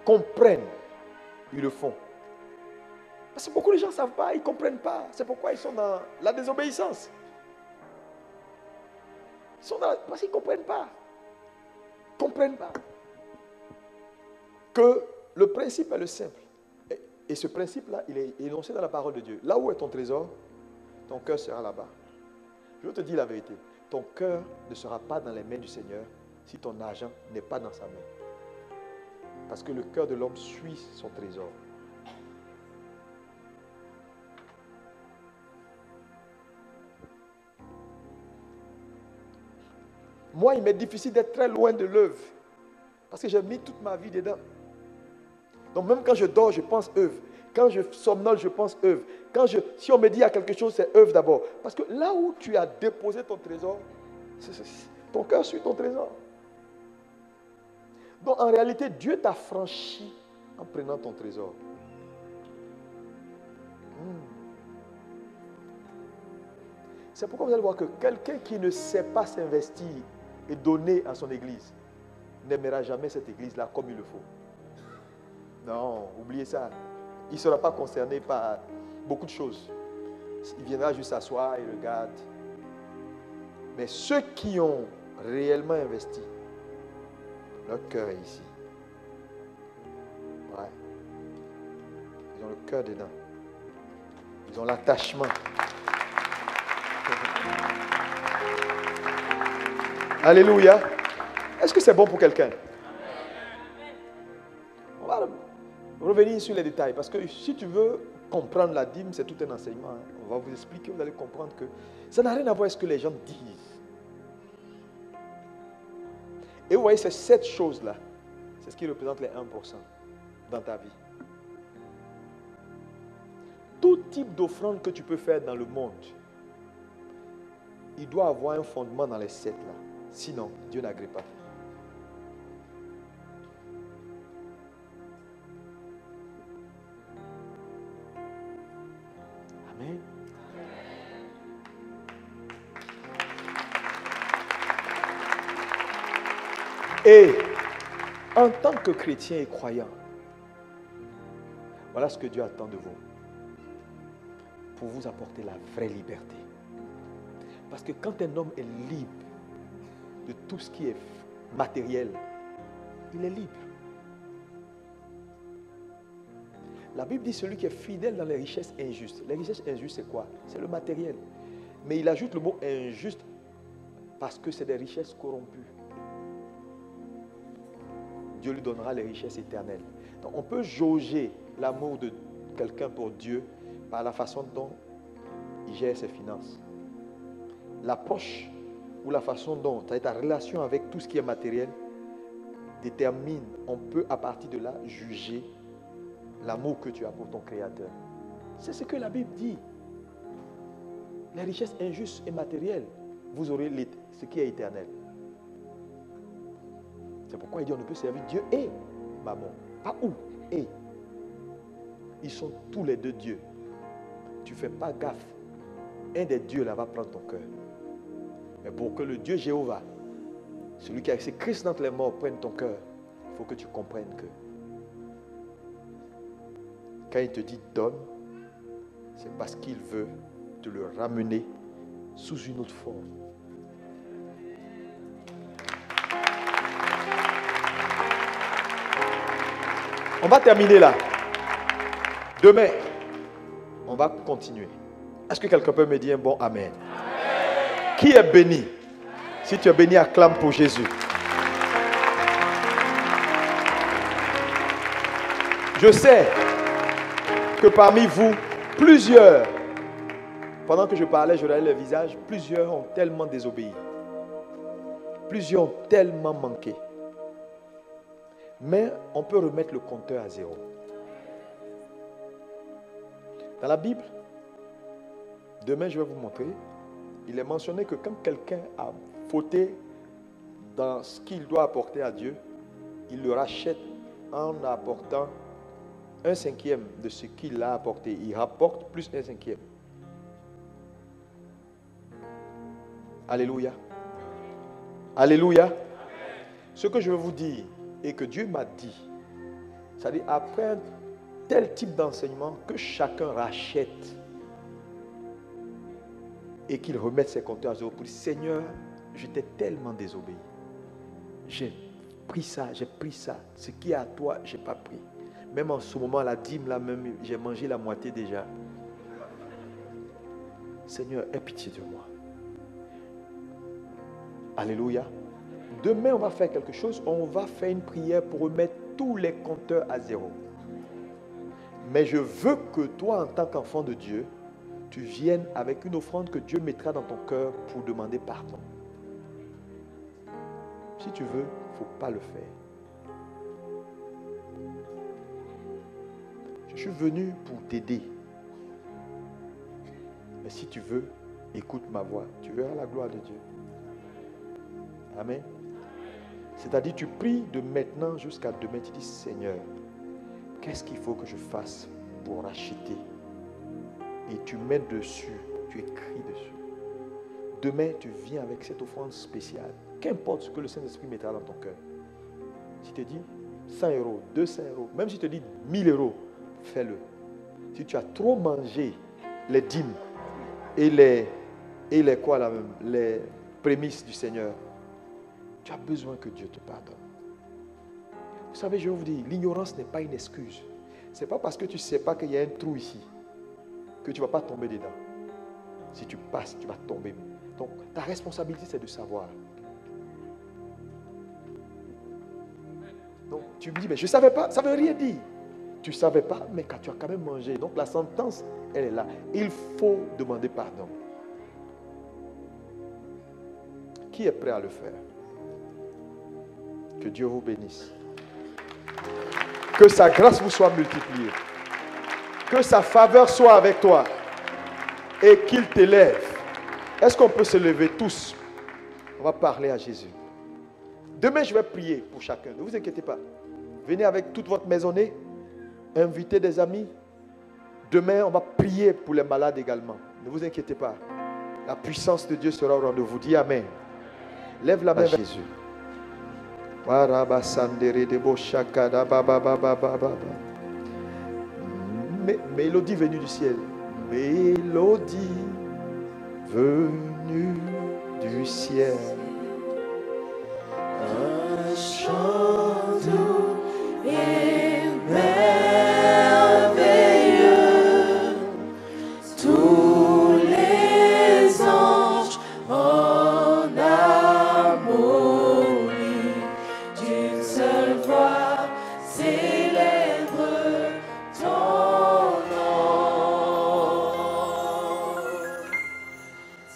comprennent, ils le font. Parce que beaucoup de gens ne savent pas, ils ne comprennent pas. C'est pourquoi ils sont dans la désobéissance. Ils sont parce qu'ils ne comprennent pas. Ils ne comprennent pas. Que le principe est le simple. Et ce principe-là, il est énoncé dans la parole de Dieu. Là où est ton trésor, ton cœur sera là-bas. Je te dis la vérité. Ton cœur ne sera pas dans les mains du Seigneur si ton argent n'est pas dans sa main. Parce que le cœur de l'homme suit son trésor. Moi, il m'est difficile d'être très loin de l'œuvre. Parce que j'ai mis toute ma vie dedans. Donc même quand je dors, je pense œuvre. Quand je somnole, je pense œuvre. Si on me dit il y a quelque chose, c'est œuvre d'abord. Parce que là où tu as déposé ton trésor, ton cœur suit ton trésor. Donc en réalité, Dieu t'a franchi en prenant ton trésor. C'est pourquoi vous allez voir que quelqu'un qui ne sait pas s'investir et donner à son église n'aimera jamais cette église-là comme il le faut. Non, oubliez ça. Il ne sera pas concerné par beaucoup de choses. Il viendra juste s'asseoir et regarde. Mais ceux qui ont réellement investi, leur cœur est ici. Ouais. Ils ont le cœur dedans. Ils ont l'attachement. Alléluia. Est-ce que c'est bon pour quelqu'un? On va revenir sur les détails. Parce que si tu veux comprendre la dîme, c'est tout un enseignement. On va vous expliquer, vous allez comprendre que ça n'a rien à voir avec ce que les gens disent. Et vous voyez, c'est cette chose-là. C'est ce qui représente les 1% dans ta vie. Tout type d'offrande que tu peux faire dans le monde, il doit avoir un fondement dans les 7 là. Sinon, Dieu n'agrée pas. Amen. Et en tant que chrétien et croyant, voilà ce que Dieu attend de vous. Pour vous apporter la vraie liberté. Parce que quand un homme est libre de tout ce qui est matériel, il est libre. La Bible dit celui qui est fidèle dans les richesses injustes. Les richesses injustes, c'est quoi? C'est le matériel. Mais il ajoute le mot injuste parce que c'est des richesses corrompues. Dieu lui donnera les richesses éternelles. Donc on peut jauger l'amour de quelqu'un pour Dieu par la façon dont il gère ses finances. L'approche ou la façon dont ta relation avec tout ce qui est matériel détermine, on peut à partir de là juger l'amour que tu as pour ton Créateur. C'est ce que la Bible dit. Les richesses injustes et matérielles, vous aurez ce qui est éternel. C'est pourquoi il dit on ne peut servir Dieu et maman. Pas où et. Ils sont tous les deux dieux. Tu ne fais pas gaffe. Un des dieux là va prendre ton cœur. Mais pour que le Dieu Jéhovah, celui qui a laissé Christ dans les morts, prenne ton cœur, il faut que tu comprennes que quand il te dit donne, c'est parce qu'il veut te le ramener sous une autre forme. On va terminer là. Demain, on va continuer. Est-ce que quelqu'un peut me dire un bon amen? Amen. Qui est béni? Si tu es béni, acclame pour Jésus. Je sais que parmi vous, plusieurs, pendant que je parlais, je regardais le visage, plusieurs ont tellement désobéi. Plusieurs ont tellement manqué. Mais on peut remettre le compteur à zéro. Dans la Bible, demain je vais vous montrer, il est mentionné que quand quelqu'un a fauté dans ce qu'il doit apporter à Dieu, il le rachète en apportant 1/5 de ce qu'il a apporté. Il rapporte plus 1/5. Alléluia. Alléluia. Ce que je veux vous dire et que Dieu m'a dit, c'est-à-dire après un tel type d'enseignement, que chacun rachète et qu'il remette ses compteurs à zéro pour dire, Seigneur, j'étais tellement désobéi. J'ai pris ça, ce qui est à toi, je n'ai pas pris. Même en ce moment, la dîme, là même, j'ai mangé la moitié déjà. Seigneur, aie pitié de moi. Alléluia. Demain, on va faire quelque chose. On va faire une prière pour remettre tous les compteurs à zéro. Mais je veux que toi, en tant qu'enfant de Dieu, tu viennes avec une offrande que Dieu mettra dans ton cœur pour demander pardon. Si tu veux, il ne faut pas le faire. Je suis venu pour t'aider. Mais si tu veux, écoute ma voix. Tu verras la gloire de Dieu. Amen. C'est-à-dire, tu pries de maintenant jusqu'à demain. Tu dis, Seigneur, qu'est-ce qu'il faut que je fasse pour racheter? Et tu mets dessus, tu écris dessus. Demain, tu viens avec cette offrande spéciale. Qu'importe ce que le Saint-Esprit mettra dans ton cœur. Si tu te dis 100 €, 200 €, même si tu te dis 1000 €, fais-le. Si tu as trop mangé les dîmes et les prémices du Seigneur, tu as besoin que Dieu te pardonne. Vous savez, je vais vous dire, l'ignorance n'est pas une excuse. Ce n'est pas parce que tu ne sais pas qu'il y a un trou ici que tu ne vas pas tomber dedans. Si tu passes, tu vas tomber. Donc, ta responsabilité, c'est de savoir. Donc, tu me dis, mais je ne savais pas, ça ne veut rien dire. Tu ne savais pas, mais quand tu as quand même mangé. Donc, la sentence, elle est là. Il faut demander pardon. Qui est prêt à le faire? Que Dieu vous bénisse. Que sa grâce vous soit multipliée. Que sa faveur soit avec toi. Et qu'il t'élève. Est-ce qu'on peut se lever tous? On va parler à Jésus. Demain, je vais prier pour chacun. Ne vous inquiétez pas. Venez avec toute votre maisonnée. Invitez des amis. Demain, on va prier pour les malades également. Ne vous inquiétez pas. La puissance de Dieu sera au rendez-vous. Dis Amen. Lève la main vers Jésus. Mélodie venue du ciel. Mélodie venue du ciel. Un chant doux et merveilleux. Tous les anges en harmonie d'une seule voix célèbrent ton nom.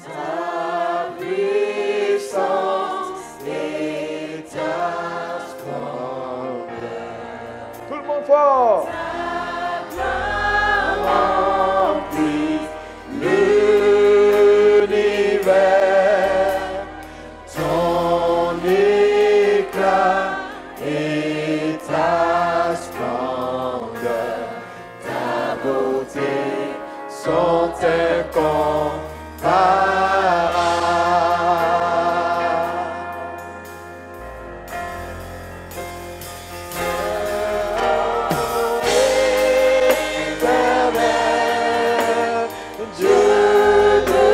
Ta puissance et ta splendeur. Tout le monde fort. Ta gloire remplit l'univers. Ton éclat et ta splendeur, ta beauté sont incomparables. Éternel, Dieu de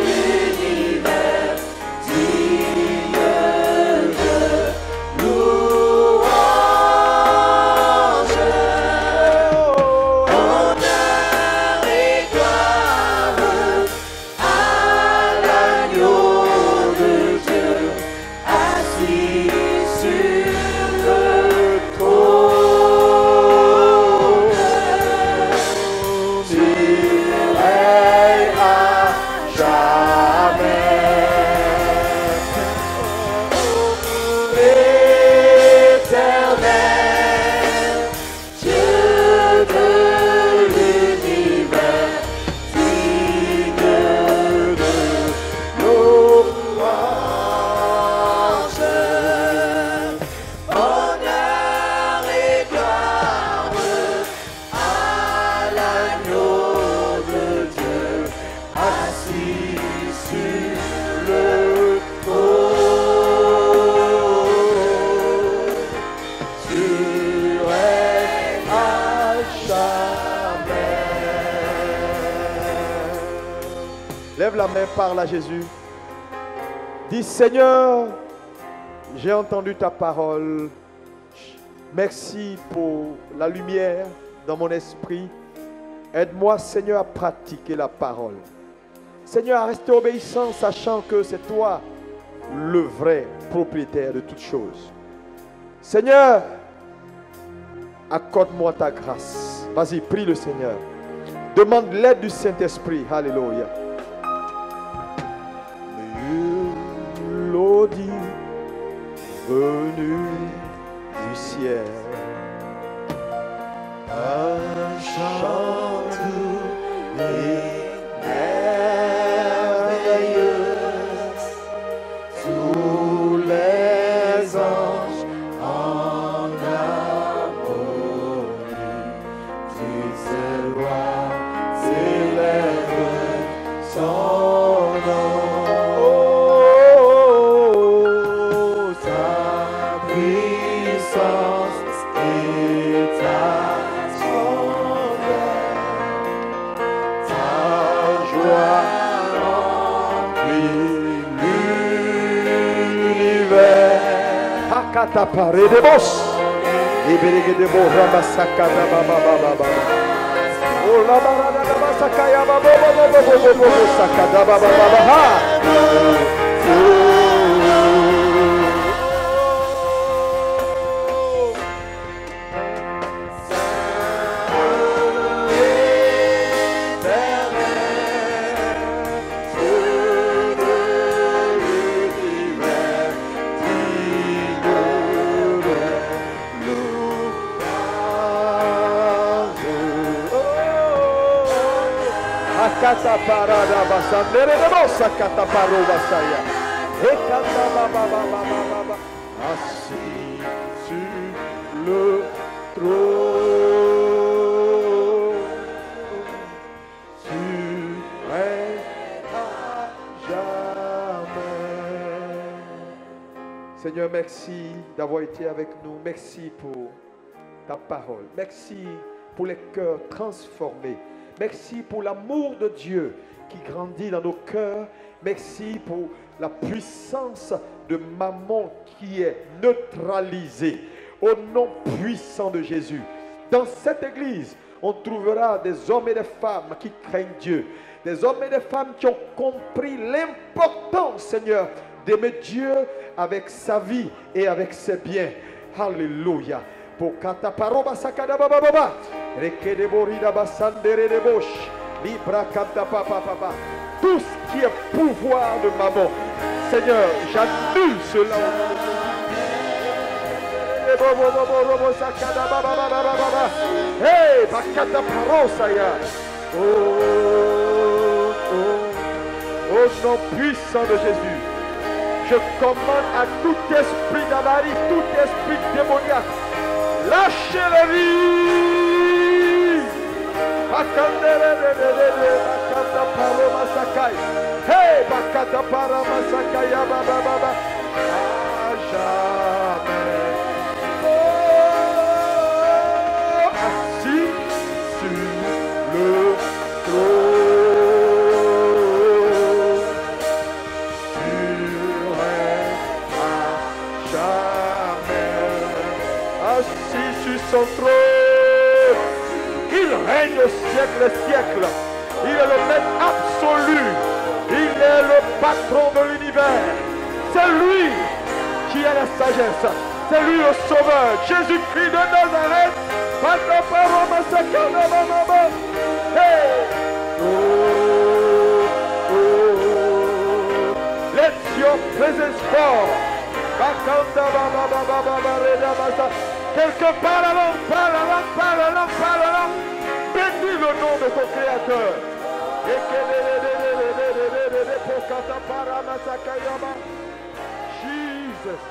l'univers, digne de louange. Lève la main, parle à Jésus. Dis, Seigneur, j'ai entendu ta parole. Merci pour la lumière dans mon esprit. Aide-moi, Seigneur, à pratiquer la parole. Seigneur, à rester obéissant, sachant que c'est toi le vrai propriétaire de toutes choses. Seigneur, accorde-moi ta grâce. Vas-y, prie le Seigneur. Demande l'aide du Saint-Esprit. Alléluia. Mélodie venue du ciel. Un chant doux et merveilleux. Tous les anges en harmonie. Toutes ces voix célèbrent son nom. Oh, sa puissance et ta splendeur, ta joie remplit l'univers. Hakata pare de bos, ibirige de bo ramasaka da baba baba. Oh la barada da basaka ya baba baba sakada baba baba ha. Kata parada basandere de bossa kata paro basaya. Ekata baba baba baba. Assis sur le trône, tu règnes à jamais. Seigneur, merci d'avoir été avec nous. Merci pour ta parole. Merci pour les cœurs transformés. Merci pour l'amour de Dieu qui grandit dans nos cœurs. Merci pour la puissance de Maman qui est neutralisée. Au nom puissant de Jésus. Dans cette église, on trouvera des hommes et des femmes qui craignent Dieu. Des hommes et des femmes qui ont compris l'importance, Seigneur, d'aimer Dieu avec sa vie et avec ses biens. Alléluia. Pour kataparoba sakada baba baba. Rekede borida basandere de bosh. Libra kata papa papa. Tout ce qui est pouvoir de Maman, Seigneur, j'annule cela au nom de Jésus. Hey, bakata parosaya. Au nom puissant de Jésus, je commande à tout esprit d'avarie, tout esprit démoniaque, lâchez la vie. Hey, bakata para masakaya baba baba. À jamais. Oh, assis sur le trône, tu règnes à jamais. Assis sur son trône. Il règne au siècle des siècles. Il est le maître absolu. Il est le patron de l'univers. C'est lui qui a la sagesse. C'est lui le sauveur. Jésus-Christ de Nazareth. Hey! Let your presence fall. Quelqu'un parle la langue, parle la langue, parle la langue, parle la langue. Bénis le nom de ton Créateur. Jesus.